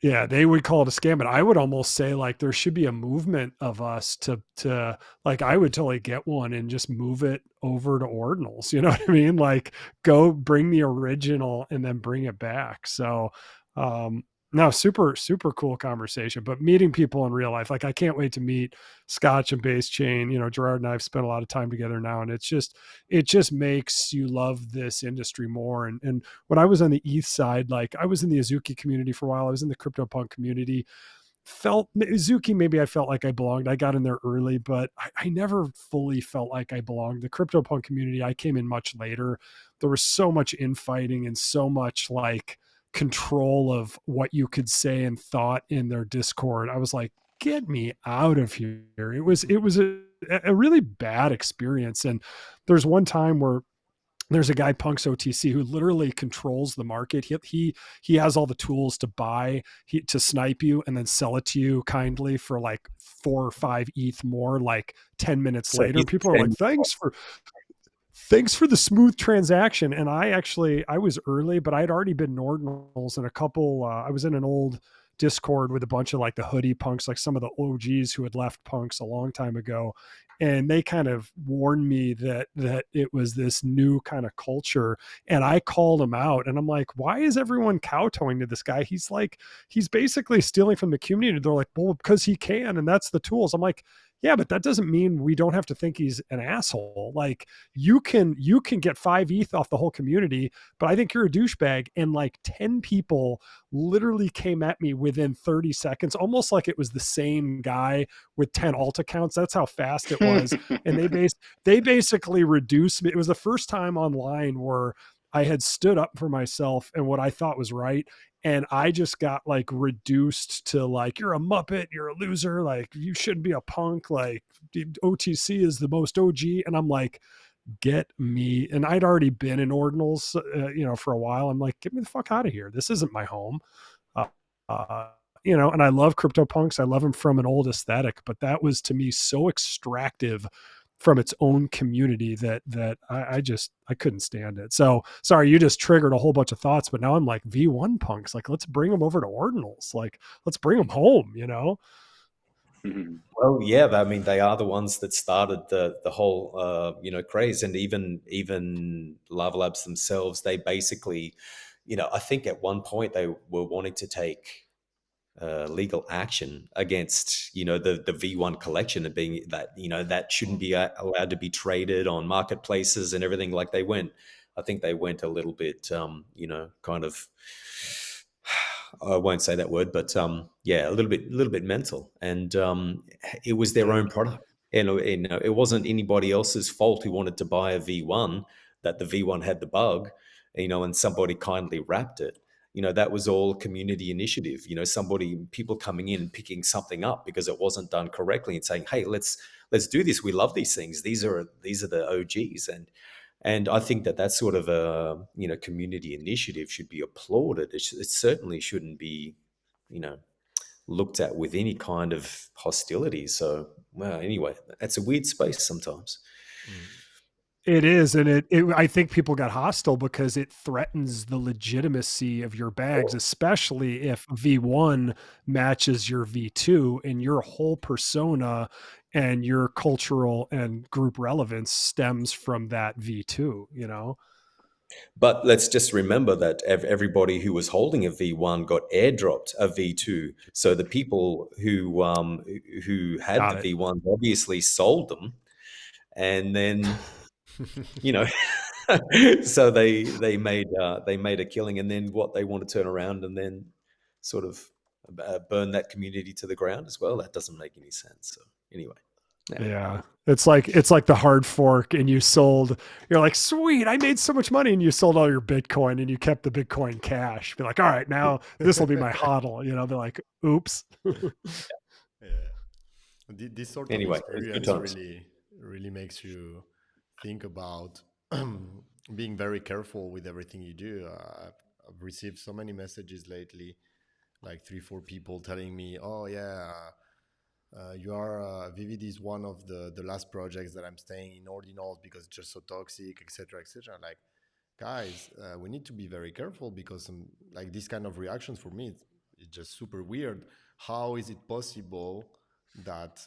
S1: they would call it a scam. But I would almost say like there should be a movement of us to like, I would totally get one and just move it over to ordinals. You know what I mean? Like go bring the original and then bring it back. So, no, super, super cool conversation, but meeting people in real life, like I can't wait to meet Scotch and Base Chain. Gerard and I have spent a lot of time together now, and it just makes you love this industry more. And when I was on the ETH side, like I was in the Azuki community for a while, I was in the CryptoPunk community, felt Azuki, maybe I felt like I belonged. I got in there early, but I never fully felt like I belonged. The CryptoPunk community, I came in much later. There was so much infighting and so much like control of what you could say and thought in their Discord. I was like, get me out of here. It was a really bad experience. And there's one time where there's a guy, Punks OTC, who literally controls the market. He has all the tools to buy, to snipe you and then sell it to you kindly for like 4 or 5 ETH more, like 10 minutes
S3: So
S1: later.
S3: he's
S1: People are like, thanks for the smooth transaction. And I was early, but I'd already been in ordinals and I was in an old Discord with a bunch of like the hoodie punks, like some of the OGs who had left punks a long time ago. and they kind of warned me that it was this new kind of culture. And I called them out, and I'm like, why is everyone kowtowing to this guy? He's basically stealing from the community. They're like, well, because he can, and that's the tools. I'm like, yeah, but that doesn't mean we don't have to think he's an asshole. Like, you can get 5 ETH off the whole community, but I think you're a douchebag. And like 10 people literally came at me within 30 seconds, almost like it was the same guy with 10 alt accounts. That's how fast it was. And they basically reduced me. It was the first time online where I had stood up for myself and what I thought was right. And I just got like reduced to like, you're a Muppet, you're a loser, like you shouldn't be a punk, like OTC is the most OG. And I'm like, get me. And I'd already been in ordinals, for a while. I'm like, get me the fuck out of here. This isn't my home. Uh, uh, and I love CryptoPunks. I love them from an old aesthetic, but that was to me so extractive from its own community that I couldn't stand it. So sorry, you just triggered a whole bunch of thoughts, but now I'm like V1 punks. Like, let's bring them over to ordinals. Like, let's bring them home.
S3: Well, yeah, I mean, they are the ones that started the whole craze, and even Lava Labs themselves. They basically, I think at one point they were wanting to take legal action against the V1 collection, and being that that shouldn't be allowed to be traded on marketplaces and everything. Like I think they went a little bit kind of, I won't say that word, but yeah, a little bit mental. And it was their own product. It wasn't anybody else's fault who wanted to buy a V1, that the V1 had the bug, and somebody kindly wrapped it. That was all community initiative. People coming in and picking something up because it wasn't done correctly and saying, "Hey, let's do this. We love these things. These are the OGs." And I think that sort of a community initiative should be applauded. It certainly shouldn't be looked at with any kind of hostility. So, well, anyway, it's a weird space sometimes.
S2: Mm.
S1: It is, and I think people got hostile because it threatens the legitimacy of your bags, especially if V1 matches your V2 and your whole persona and your cultural and group relevance stems from that V2.
S3: But let's just remember that everybody who was holding a V1 got airdropped a V2. So the people who had
S1: Got
S3: the
S1: it.
S3: V1 obviously sold them, and then you know so they made a killing, and then what, they want to turn around and then sort of burn that community to the ground as well. That doesn't make any sense. So anyway, yeah.
S1: Yeah. It's like the hard fork, and you're like, sweet, I made so much money, and you sold all your Bitcoin and you kept the Bitcoin cash. Be like, all right, now this will be my hodl. They're like, oops.
S2: Yeah. This sort of
S3: Anyway, it was good
S2: experience
S3: times.
S2: really makes you think about being very careful with everything you do. I've received so many messages lately, like 3-4 people telling me, "Oh yeah, you are Vivid is one of the last projects that I'm staying in ordinals because it's just so toxic, etc., etc." Like, guys, we need to be very careful because like these kind of reactions for me, it's just super weird. How is it possible that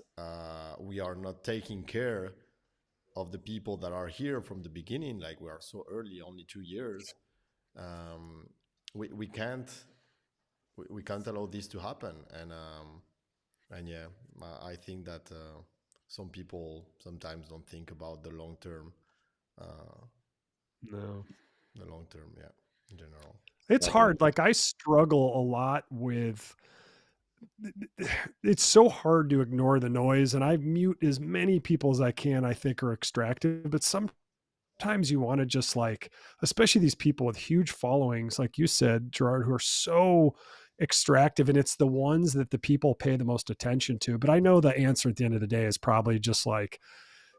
S2: we are not taking care of the people that are here from the beginning? Like, we are so early, only 2 years. Um, we can't we can't allow this to happen. And yeah, I think that some people sometimes don't think about uh,
S1: No.
S2: the long term. Yeah, in general.
S1: It's
S3: Exactly.
S1: hard. Like, I struggle a lot with it's so hard to ignore the noise, and I mute as many people as I can, I think are extractive, but sometimes you want to just like, especially these people with huge followings, like you said, Gerard, who are so extractive, and it's the ones that the people pay the most attention to. But I know the answer at the end of the day is probably just like,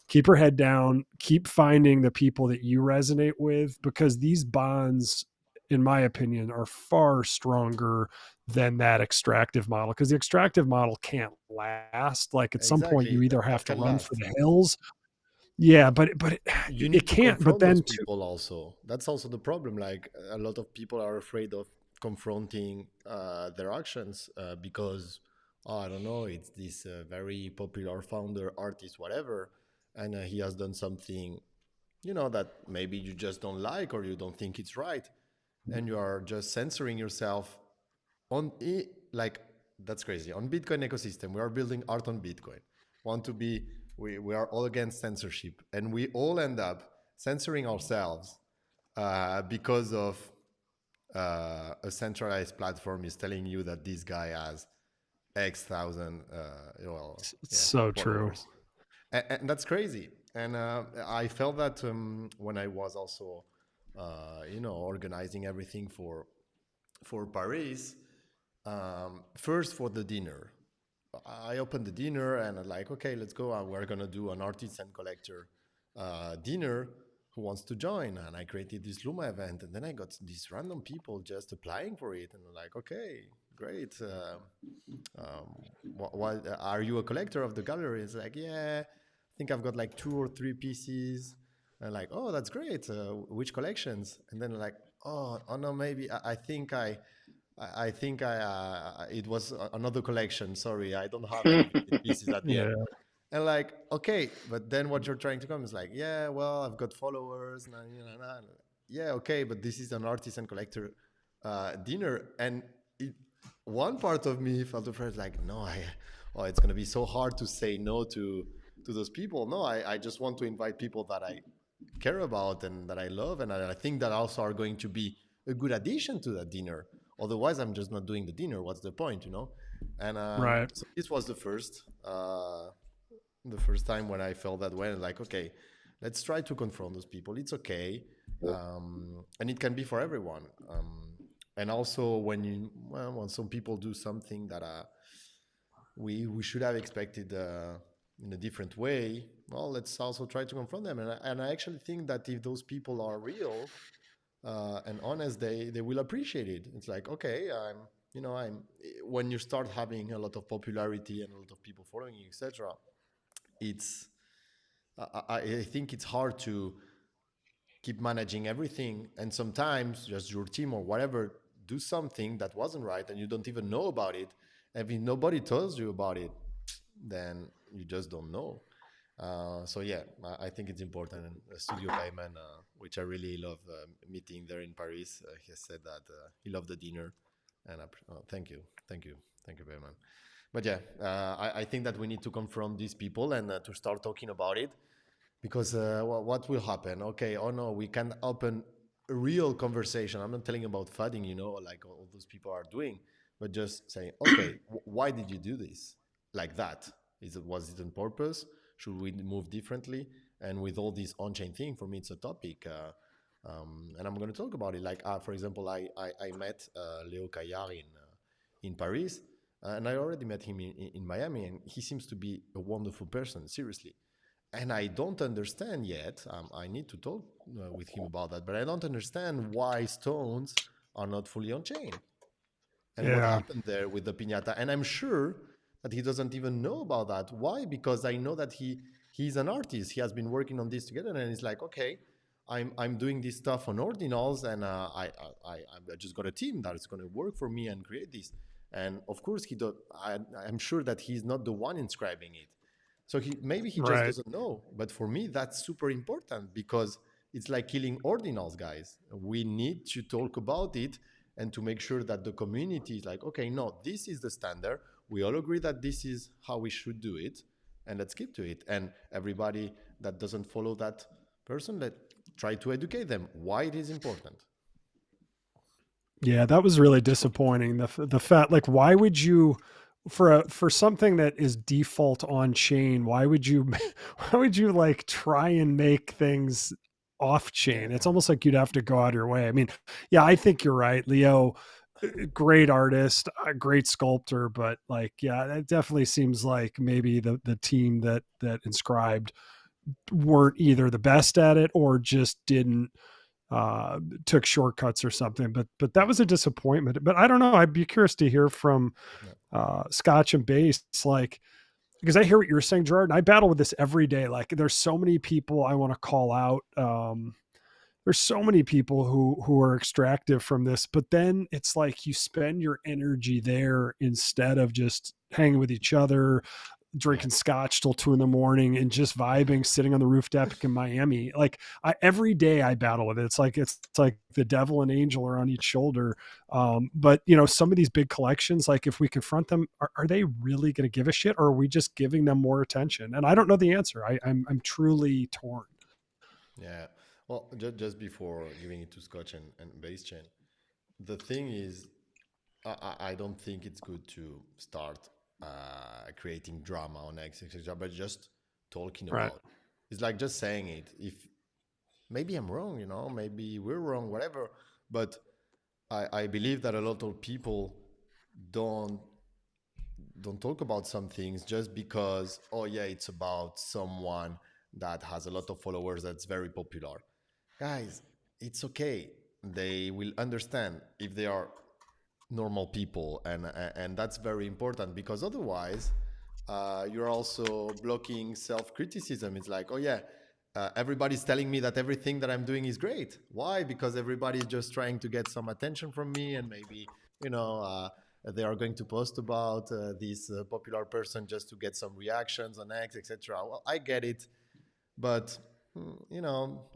S1: keep your head down, keep finding the people that you resonate with, because these bonds, in my opinion, are far stronger than that extractive model, because the extractive model can't last. Like, at some point
S2: Exactly.
S1: you either
S2: That
S1: have to
S2: can
S1: run for
S2: last.
S1: the hills. Yeah, but
S2: You
S1: it
S2: need to
S1: can't. But
S2: confront those
S1: then too,
S2: people also. That's also the problem. Like, a lot of people are afraid of confronting their actions because, oh, I don't know, it's this very popular founder, artist, whatever. and he has done something, that maybe you just don't like or you don't think it's right, and you are just censoring yourself like, that's crazy. On Bitcoin ecosystem, we are building art on Bitcoin. Want to be we are all against censorship, and we all end up censoring ourselves because of a centralized platform is telling you that this guy has X thousand,
S1: It's so true.
S2: followers, and that's crazy. And I felt that when I was also, organizing everything for Paris. First for the dinner, I opened the dinner and I'm like, okay, let's go. We're gonna do an artist and collector dinner. Who wants to join? And I created this Luma event, and then I got these random people just applying for it, and I'm like, okay, great. What are you a collector of the gallery? It's like, yeah, I think I've got like 2 or 3 pieces. And like, oh, that's great. Which collections? And then like, oh no, maybe I think it was another collection. Sorry, I don't have any pieces at the end.
S1: Yeah.
S2: And like, okay, but then what you're trying to come is like, yeah, well, I've got followers. Yeah, okay, but this is an artist and collector dinner. And one part of me felt afraid, like, no, it's going to be so hard to say no to those people. No, I just want to invite people that I care about and that I love. And I think that also are going to be a good addition to that dinner. Otherwise, I'm just not doing the dinner. What's the point, And
S1: Right.
S2: so this was the first time when I felt that way. Like, okay, let's try to confront those people. It's okay, and it can be for everyone. And also, when some people do something that we should have expected in a different way, well, let's also try to confront them. And I actually think that if those people are real and honest, they will appreciate it. It's like, okay, I'm when you start having a lot of popularity and a lot of people following you, etc. It's I think it's hard to keep managing everything, and sometimes just your team or whatever do something that wasn't right, and you don't even know about it. And if nobody tells you about it, then you just don't know. So yeah, I think it's important. And Studio Payman, which I really love meeting there in Paris, he has said that he loved the dinner, and thank you, Payman. But yeah, I think that we need to confront these people and to start talking about it, because what will happen? Okay, oh no, we can open a real conversation. I'm not telling about fudding, like all those people are doing, but just saying, okay, why did you do this like that? Was it on purpose? Should we move differently? And with all this on-chain thing, for me, it's a topic. And I'm going to talk about it. Like, for example, I met Leo Caillard in Paris, and I already met him in Miami, and he seems to be a wonderful person, seriously. And I don't understand yet. I need to talk with him about that, but I don't understand why stones are not fully on chain and what
S1: Yeah.
S2: happened there with the piñata. And I'm sure that he doesn't even know about that. Why? Because I know that he's an artist. He has been working on this together, and he's like, okay, I'm doing this stuff on ordinals, and I just got a team that is going to work for me and create this. And of course, I'm sure that he's not the one inscribing it. So maybe he just
S1: Right.
S2: doesn't know. But for me, that's super important, because it's like killing ordinals, guys. We need to talk about it and to make sure that the community is like, okay, no, this is the standard. We all agree that this is how we should do it, and let's keep to it. And everybody that doesn't follow that person, let try to educate them why it is important.
S1: Yeah, that was really disappointing. The fact, like, why would you, for something that is default on chain, why would you why would you like try and make things off
S2: Yeah.
S1: chain? It's almost like you'd have to go out of your way. I mean, yeah, I think you're right, Leo. Great artist, a great sculptor, but like, yeah, it definitely seems like maybe the team that inscribed weren't either the best at it or just didn't took shortcuts or something. But that
S2: Yeah.
S1: was a disappointment. But I don't know. I'd be curious to hear from
S2: Yeah.
S1: Scotch and Base, like, because I hear what you're saying, Gerard, and I battle with this every day. Like, there's so many people I want to call out. There's so many people who are extractive from this, but then it's like you spend your energy there instead of just hanging with each other,
S2: Yeah.
S1: drinking scotch till 2 in the morning and just vibing, sitting on the roof deck in Miami. Like every day I battle with it. It's like the devil and angel are on each shoulder. But some of these big collections, like if we confront them, are they really going to give a shit, or are we just giving them more attention? And I don't know the answer. I'm truly torn.
S2: Yeah. Well, just before giving it to Scotch and Base Chain, the thing is, I don't think it's good to start creating drama on X, etc. But just talking
S1: Right.
S2: about it's like just saying it. If maybe I'm wrong, maybe we're wrong, whatever. But I believe that a lot of people don't don't talk about some things just because, oh yeah, it's about someone that has a lot of followers that's very popular. Guys, it's okay. They will understand if they are normal people, and that's very important, because otherwise you're also blocking self-criticism. It's like, oh yeah, everybody's telling me that everything that I'm doing is great. Why? Because everybody's just trying to get some attention from me, and maybe you know uh, they are going to post about this popular person just to get some reactions on X, etc. Well, I get it, but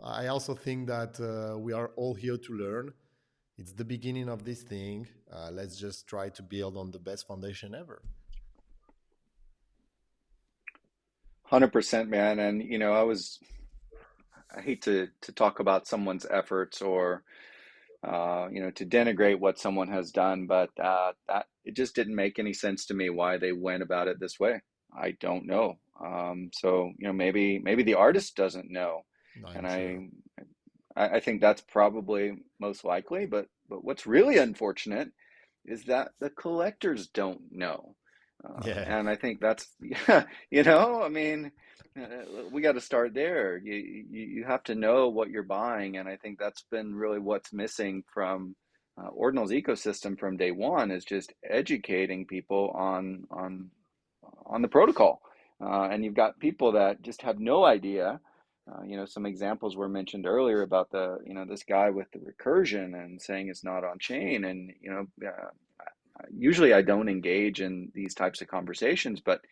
S2: I also think that we are all here to learn. It's the beginning of this thing. Let's just try to build on the best foundation ever.
S4: 100%, man. And I hate to talk about someone's efforts or to denigrate what someone has done, but that it just didn't make any sense to me why they went about it this way. I don't know. So maybe the artist doesn't know, and
S2: I'm sure.
S4: I think that's probably most likely. But what's really unfortunate is that the collectors don't know.
S2: Yeah,
S4: And I think that's, yeah, I mean, we got to start there. You have to know what you're buying. And I think that's been really what's missing from Ordinal's ecosystem from day one, is just educating people on the protocol. And you've got people that just have no idea. Some examples were mentioned earlier about this guy with the recursion and saying it's not on chain. And, usually I don't engage in these types of conversations, but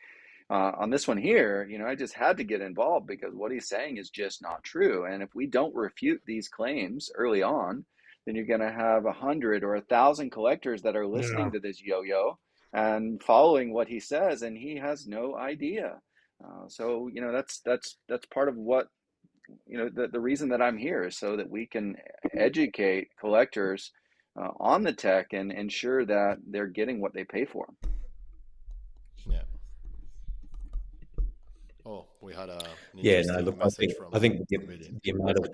S4: on this one here, I just had to get involved because what he's saying is just not true. And if we don't refute these claims early on, then you're going to have 100 or 1,000 collectors that are
S1: Yeah.
S4: listening to this yo-yo and following what he says, and he has no idea. So that's part of what the reason that I'm here is so that we can educate collectors on the tech and ensure that they're getting what they pay for.
S2: yeah. Oh, we had an
S3: Yeah, no,
S2: interesting
S3: look,
S2: message
S3: I think
S2: from Billy.
S3: the amount of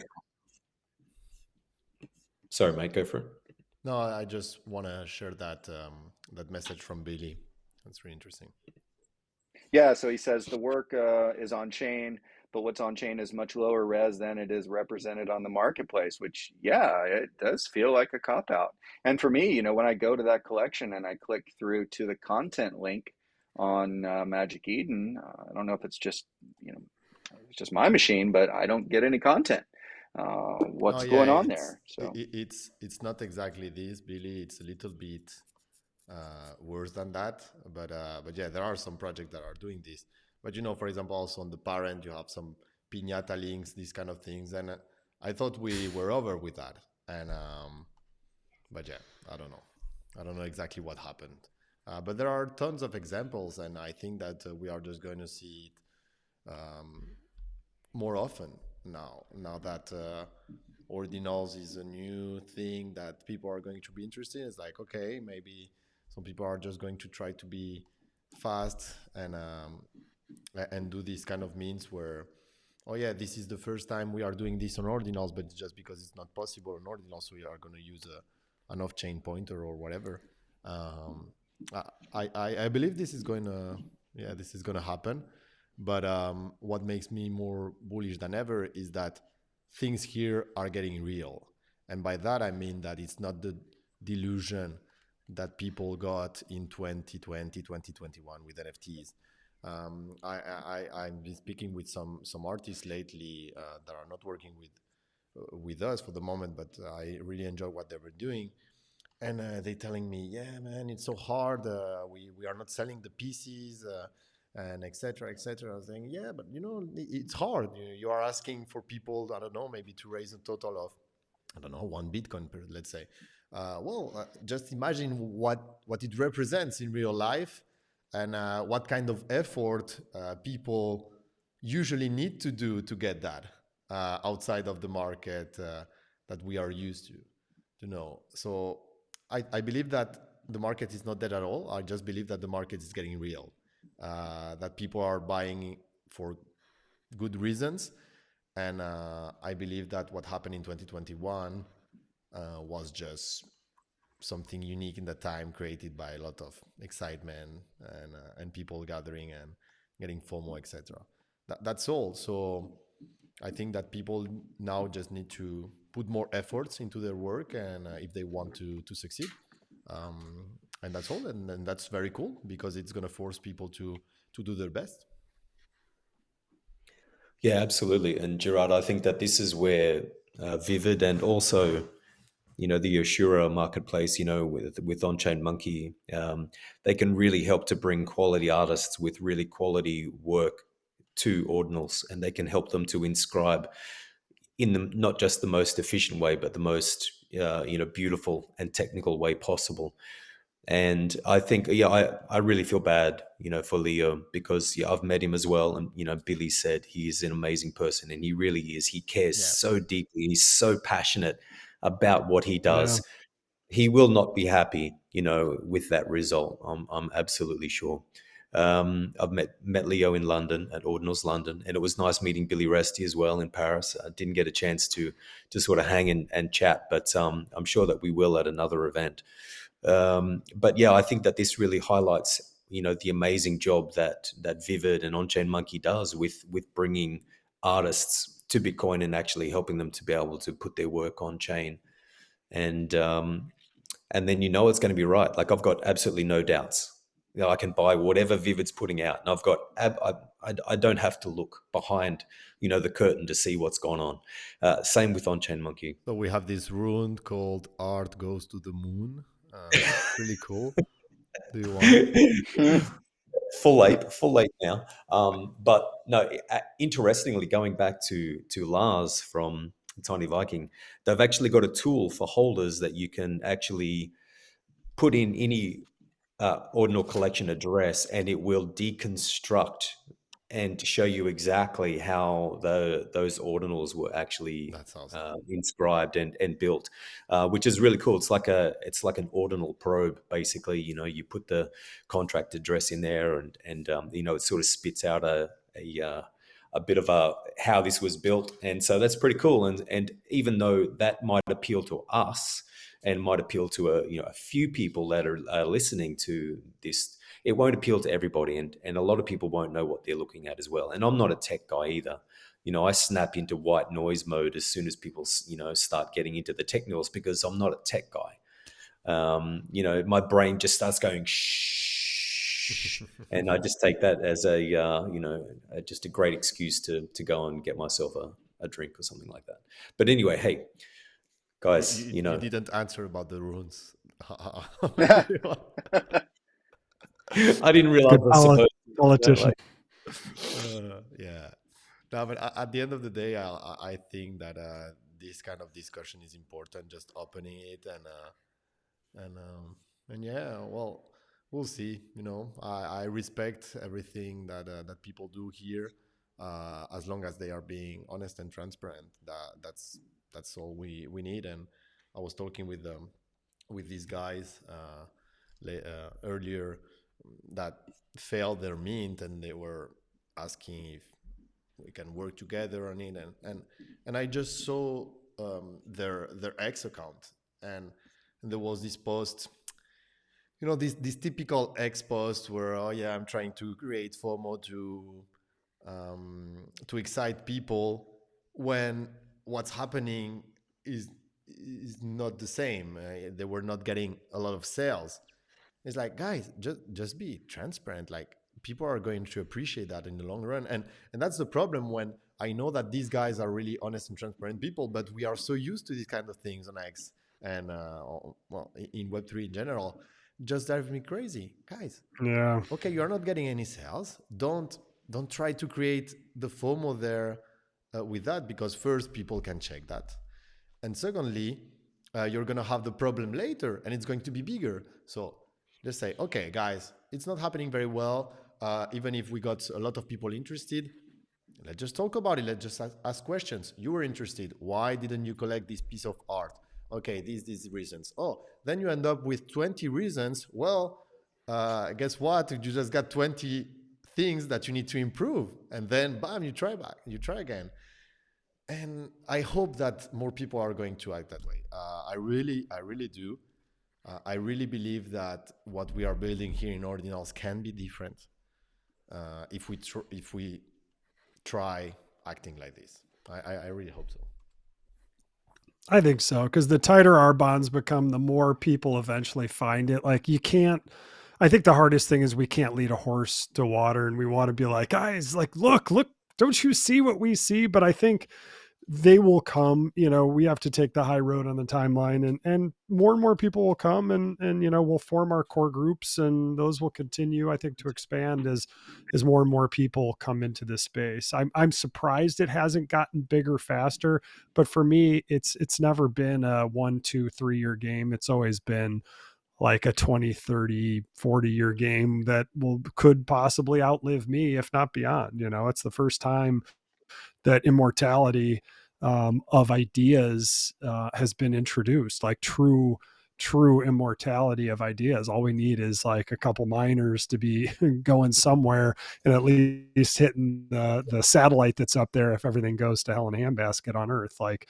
S3: sorry, mate, go for it.
S2: No, I just want to share that message from Billy. That's really interesting.
S4: Yeah, so he says the work is on chain, but what's on chain is much lower res than it is represented on the marketplace, which, yeah, it does feel like a cop out. And for me, when I go to that collection and I click through to the content link on Magic Eden, I don't know if it's just my machine, but I don't get any content.
S2: Oh
S4: What's
S2: yeah,
S4: going on there? So.
S2: it's not exactly this, Billy. It's a little bit worse than that. But yeah, there are some projects that are doing this. But for example, also on the parent, you have some piñata links, these kind of things, and I thought we were over with that. And but yeah, I don't know. I don't know exactly what happened. But there are tons of examples, and I think that we are just going to see it more often now. Now that ordinals is a new thing that people are going to be interested in. It's like, okay, maybe some people are just going to try to be fast and do these kind of means where, oh yeah, this is the first time we are doing this on ordinals, but just because it's not possible on ordinals, we are going to use an off-chain pointer or whatever. Um, I believe this is going to, yeah, this is going to happen. But what makes me more bullish than ever is that things here are getting real. And by that, I mean that it's not the delusion that people got in 2020, 2021 with NFTs. I've been speaking with some artists lately that are not working with us for the moment, but I really enjoy what they were doing. And they telling me, yeah, man, it's so hard. We are not selling the pieces. and etc etc. I was saying, yeah, but it's hard. You are asking for people, I don't know, maybe to raise a total of, I don't know, 1 Bitcoin per, let's say. Just imagine what it represents in real life, and what kind of effort people usually need to do to get that outside of the market that we are used to know. So I believe that the market is not dead at all. I just believe that the market is getting real, that people are buying for good reasons. And I believe that what happened in 2021 was just something unique in the time, created by a lot of excitement and people gathering and getting FOMO, etc. That's all. So I think that people now just need to put more efforts into their work, and if they want to succeed, and that's all. And that's very cool, because it's going to force people to do their best.
S3: Yeah, absolutely. And Gerard, I think that this is where Vivid and also, the Ashura marketplace, with On-Chain Monkey, they can really help to bring quality artists with really quality work to ordinals, and they can help them to inscribe in the not just the most efficient way, but the most beautiful and technical way possible. And I think, yeah, I really feel bad, for Leo, because yeah, I've met him as well. And, Billy said he is an amazing person, and he really is. He cares
S2: Yeah.
S3: so deeply. He's so passionate about what he
S1: Yeah.
S3: does. He will not be happy, with that result. I'm absolutely sure. I've met Leo in London at Ordinals London, and it was nice meeting Billy Resty as well in Paris. I didn't get a chance to sort of hang and chat, but I'm sure that we will at another event. But yeah, I think that this really highlights, the amazing job that Vivid and On-Chain Monkey does with bringing artists to Bitcoin and actually helping them to be able to put their work on chain. And and then it's going to be right. Like, I've got absolutely no doubts. I can buy whatever Vivid's putting out, and I've got I don't have to look behind the curtain to see what's gone on. Same with On-Chain Monkey.
S2: So we have this rune called Art Goes to the Moon. Really cool. Do you want it?
S3: Full ape now. But no, interestingly, going back to Lars from Tiny Viking, they've actually got a tool for holders that you can actually put in any ordinal collection address, and it will deconstruct and show you exactly how those ordinals were actually
S2: That's awesome.
S3: inscribed and built, which is really cool. It's like an ordinal probe, basically. You put the contract address in there, and it sort of spits out a bit of how this was built, and so that's pretty cool. And even though that might appeal to us and might appeal to a few people that are listening to this, it won't appeal to everybody, and a lot of people won't know what they're looking at as well. And I'm not a tech guy either. I snap into white noise mode as soon as people start getting into the technicals, because I'm not a tech guy. My brain just starts going shh, and I just take that as just a great excuse to go and get myself a drink or something like that. But anyway, hey guys,
S2: You didn't answer about the runes.
S3: I didn't realize
S1: Good
S3: I was supposed to.
S1: politician.
S2: Yeah. No, but at the end of the day, I think that this kind of discussion is important. Just opening it, and yeah, well, we'll see. I respect everything that people do here, as long as they are being honest and transparent. That's all we need. And I was talking with these guys earlier that failed their mint, and they were asking if we can work together on it, and I just saw their X account, and there was this post, this typical X post where, oh yeah, I'm trying to create FOMO to excite people, when what's happening is not the same. They were not getting a lot of sales. It's like, guys, just be transparent. Like, people are going to appreciate that in the long run, and that's the problem. When I know that these guys are really honest and transparent people, but we are so used to these kind of things on X and well, in Web3 in general, just drive me crazy, guys.
S1: Yeah.
S2: Okay, you're not getting any sales. Don't try to create the FOMO there with that, because first people can check that, and secondly, you're gonna have the problem later, and it's going to be bigger. So just say, okay, guys, it's not happening very well. Even if we got a lot of people interested, let's just talk about it. Let's just ask questions. You were interested. Why didn't you collect this piece of art? Okay, these reasons. Oh, then you end up with 20 reasons. Well, guess what? You just got 20 things that you need to improve. And then, bam, you try back. You try again. And I hope that more people are going to act that way. I really do. I really believe that what we are building here in Ordinals can be different if we try acting like this. I really hope so.
S1: I think so, because the tighter our bonds become, the more people eventually find it. Like you can't. I think the hardest thing is we can't lead a horse to water, and we want to be like, guys, like look, don't you see what we see? But I think they will come. We have to take the high road on the timeline, and more people will come, and we'll form our core groups, and those will continue, I think, to expand as more and more people come into this space. I'm surprised it hasn't gotten bigger faster, but for me, it's never been a 1, 2, 3 year game. It's always been like a 20, 30, 40 year game that could possibly outlive me, if not beyond. It's the first time that immortality of ideas has been introduced, like true immortality of ideas. All we need is like a couple miners to be going somewhere and at least hitting the satellite that's up there if everything goes to hell in a handbasket on Earth. Like,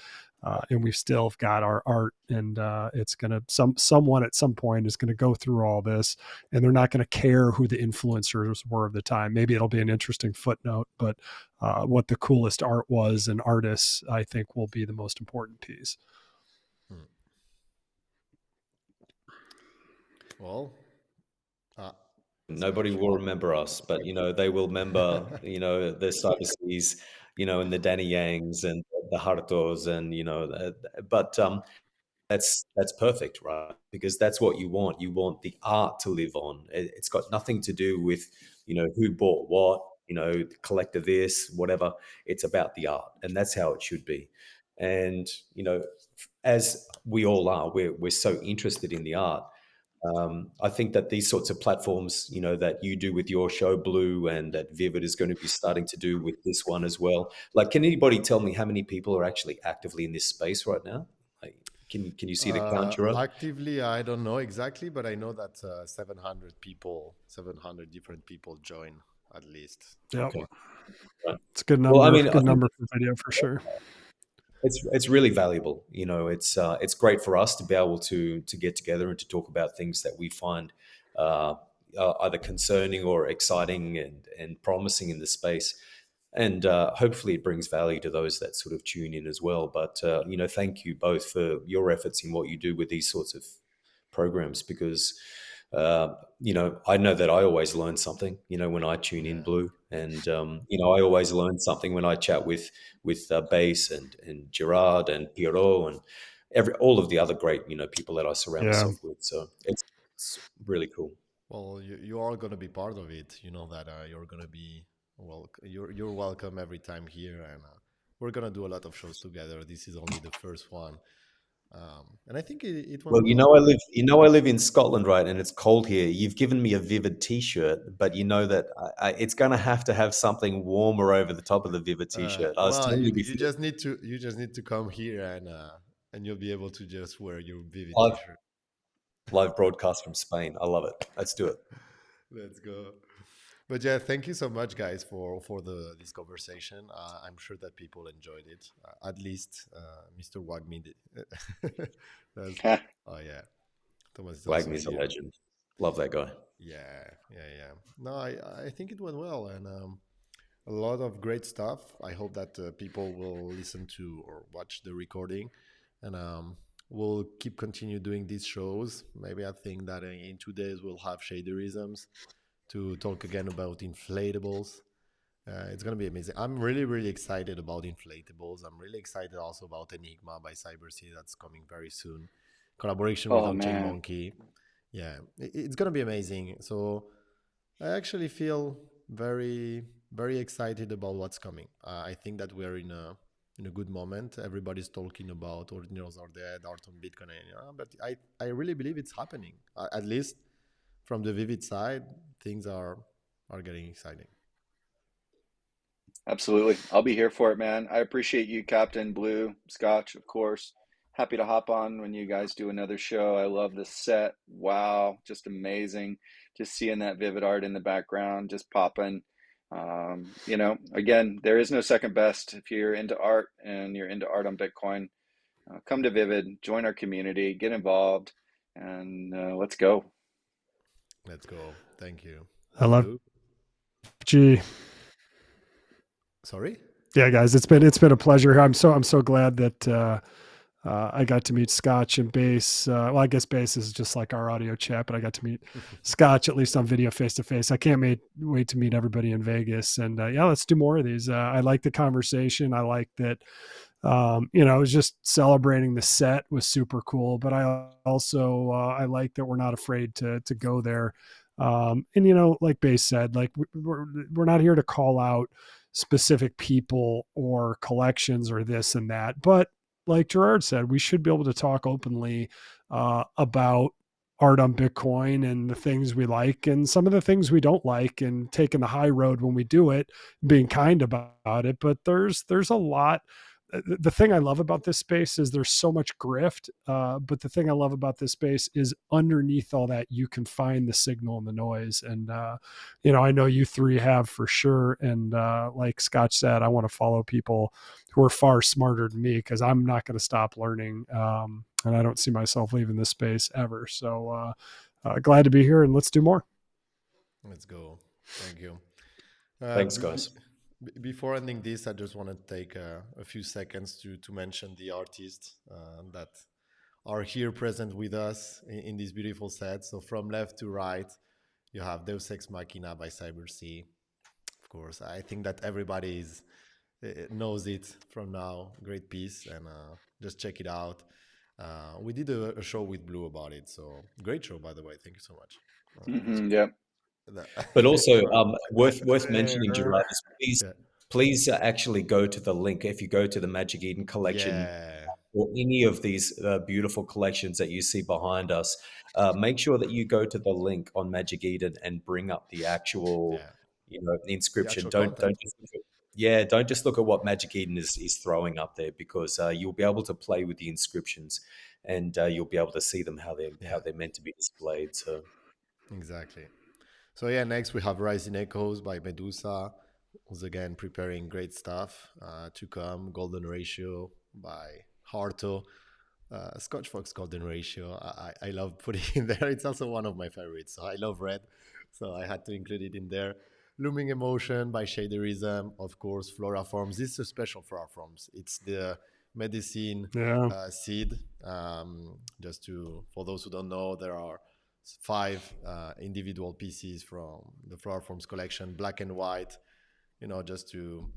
S1: and we've still got our art, and it's gonna someone at some point is gonna go through all this, and they're not gonna care who the influencers were of the time. Maybe it'll be an interesting footnote, but what the coolest art was and artists, I think, will be the most important piece.
S2: Hmm. Well, uh,
S3: Nobody
S2: Scotch.
S3: will remember us, but they will remember, the Cyberseas, and the Danny Yangs and the Hartos, and but that's perfect, right? Because that's what you want. You want the art to live on. It's got nothing to do with, who bought what, collector this, whatever. It's about the art, and that's how it should be. And as we all are, we're so interested in the art. I think that these sorts of platforms, that you do with your show, Blue, and that Vivid is going to be starting to do with this one as well. Like, can anybody tell me how many people are actually actively in this space right now? Like, can you see the count, Gerard?
S2: Actively, I don't know exactly, but I know that 700 people, 700 different people join at least.
S1: Yep.
S3: Okay. Right.
S1: It's a good
S3: Well, I
S1: number.
S3: mean, I
S1: Good
S3: think
S1: number for video for sure.
S3: it's really valuable. It's great for us to be able to get together and to talk about things that we find uh, either concerning or exciting and promising in the space. And hopefully it brings value to those that sort of tune in as well. But thank you both for your efforts in what you do with these sorts of programs, because I know that I always learn something, when I tune in,
S2: Yeah.
S3: Blue, and I always learn something when I chat with Base and Gerard and Pierrot and all of the other great people that I surround
S1: Yeah.
S3: myself with. So it's really cool.
S2: Well, you are going to be part of it. You know that you're going to be you're welcome every time here, and we're going to do a lot of shows together. This is only the first one, and I think it went
S3: Well,
S2: well.
S3: I live in Scotland, right? And it's cold here. You've given me a Vivid T-shirt, but you know that it's going to have something warmer over the top of the Vivid T-shirt. I was
S2: Well,
S3: telling
S2: you
S3: you
S2: you
S3: before,
S2: just need to come here, and you'll be able to just wear your Vivid
S3: live
S2: T-shirt.
S3: live broadcast from Spain. I love it. Let's do it.
S2: Let's go. But yeah, thank you so much, guys, for the this conversation. I'm sure that people enjoyed it. At least Mr. Wagme did. That's, oh yeah, Thomas is also
S3: Wagner's a
S2: here.
S3: legend. Love that guy.
S2: Yeah. No, I think it went well, and a lot of great stuff. I hope that people will listen to or watch the recording, and we'll keep continue doing these shows. Maybe I think that in 2 days we'll have shaderisms to talk again about inflatables. It's gonna be amazing. I'm really, really excited about inflatables. I'm really excited also about Enigma by CyberSea that's coming very soon. Collaboration with
S4: Oh
S2: On Chain
S4: man.
S2: Monkey. Yeah, it's gonna be amazing. So I actually feel very, very excited about what's coming. I think that we're in a good moment. Everybody's talking about ordinals are dead, art on Bitcoin, but I really believe it's happening. At least from the Vivid side, things are getting exciting.
S4: Absolutely. I'll be here for it, man. I appreciate you, Captain Blue, Scotch, of course. Happy to hop on when you guys do another show. I love the set. Wow, just amazing. Just seeing that vivid art in the background, just popping. Again, there is no second best. If you're into art and you're into art on Bitcoin, come to Vivid, join our community, get involved, and let's go.
S2: Let's go. Thank you,
S1: I love
S2: Blue.
S1: G.
S2: Sorry.
S1: Yeah, guys, it's been a pleasure. I'm so glad that I got to meet Scotch and Bass. Well, I guess Bass is just like our audio chat, but I got to meet Scotch at least on video face to face. I can't wait to meet everybody in Vegas. And yeah, let's do more of these. I like the conversation. I like that. It was just celebrating the set was super cool. But I also I like that we're not afraid to go there. And like Bass said, like we're not here to call out specific people or collections or this and that, but like Gerard said, we should be able to talk openly about art on Bitcoin and the things we like and some of the things we don't like, and taking the high road when we do it, being kind about it. But there's a lot. The thing I love about this space is there's so much grift. But the thing I love about this space is underneath all that, you can find the signal and the noise. And, I know you three have for sure. And like Scotch said, I want to follow people who are far smarter than me, because I'm not going to stop learning. And I don't see myself leaving this space ever. So glad to be here, and let's do more.
S2: Let's go. Thank you.
S3: Thanks,
S2: B- b-
S3: guys.
S2: Before ending this, I just want to take a few seconds to mention the artists that are here present with us in this beautiful set. So from left to right, you have Deus Ex Machina by CyberC. Of course, I think that everybody knows it from now. Great piece, and just check it out. We did a show with Blue about it, so great show, by the way. Thank you so much.
S4: Yep.
S3: But also, worth mentioning,
S2: There.
S3: Gerard, is please
S2: Yeah.
S3: actually go to the link. If you go to the Magic Eden collection
S2: Yeah.
S3: or any of these beautiful collections that you see behind us, make sure that you go to the link on Magic Eden and bring up the actual,
S2: Yeah. The
S3: inscription.
S2: actual
S3: Don't
S2: content.
S3: just don't just look at what Magic Eden is throwing up there, because you'll be able to play with the inscriptions, and you'll be able to see them how
S2: Yeah.
S3: they're meant to be displayed. So
S2: Exactly. So yeah, next we have Rising Echoes by Medusa, who's again preparing great stuff to come. Golden Ratio by Harto. Scotch Fox Golden Ratio. I love putting it in there. It's also one of my favorites. So I love red, so I had to include it in there. Looming Emotion by Shaderism, of course. Flora Forms. This is a special Flora Forms. It's the medicine
S1: Yeah.
S2: seed. Just for those who don't know, there are five individual pieces from the Flora Forms collection, black and white. Just to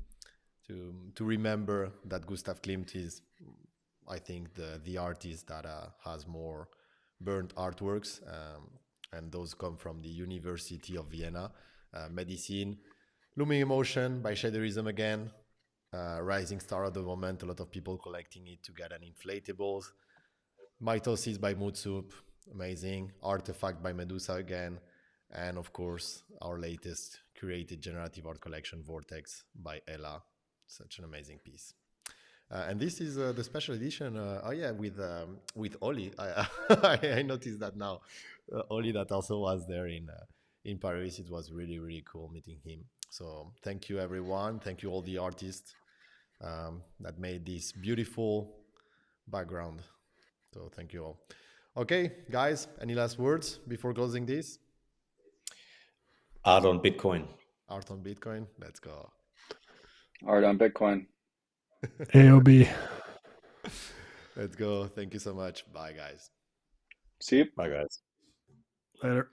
S2: remember that Gustav Klimt is, I think, the artist that has more burnt artworks, and those come from the University of Vienna. Medicine, Looming Emotion by Shaderism again, rising star at the moment. A lot of people collecting it to get an inflatables. Mitosis by Moodsup, amazing. Artifact by Medusa again, and of course our latest curated generative art collection, Vortex by Ella. Such an amazing piece. And this is the special edition. Oh yeah, with Oli. I noticed that now. Oli that also was there in Paris. It was really really cool meeting him. So thank you everyone. Thank you all the artists that made this beautiful background. So thank you all. Okay, guys. Any last words before closing this?
S3: art on Bitcoin.
S2: Art on Bitcoin. Let's go.
S4: Art on Bitcoin.
S1: AOB.
S2: Let's go. Thank you so much. Bye, guys.
S4: See you.
S3: Bye, guys.
S1: Later.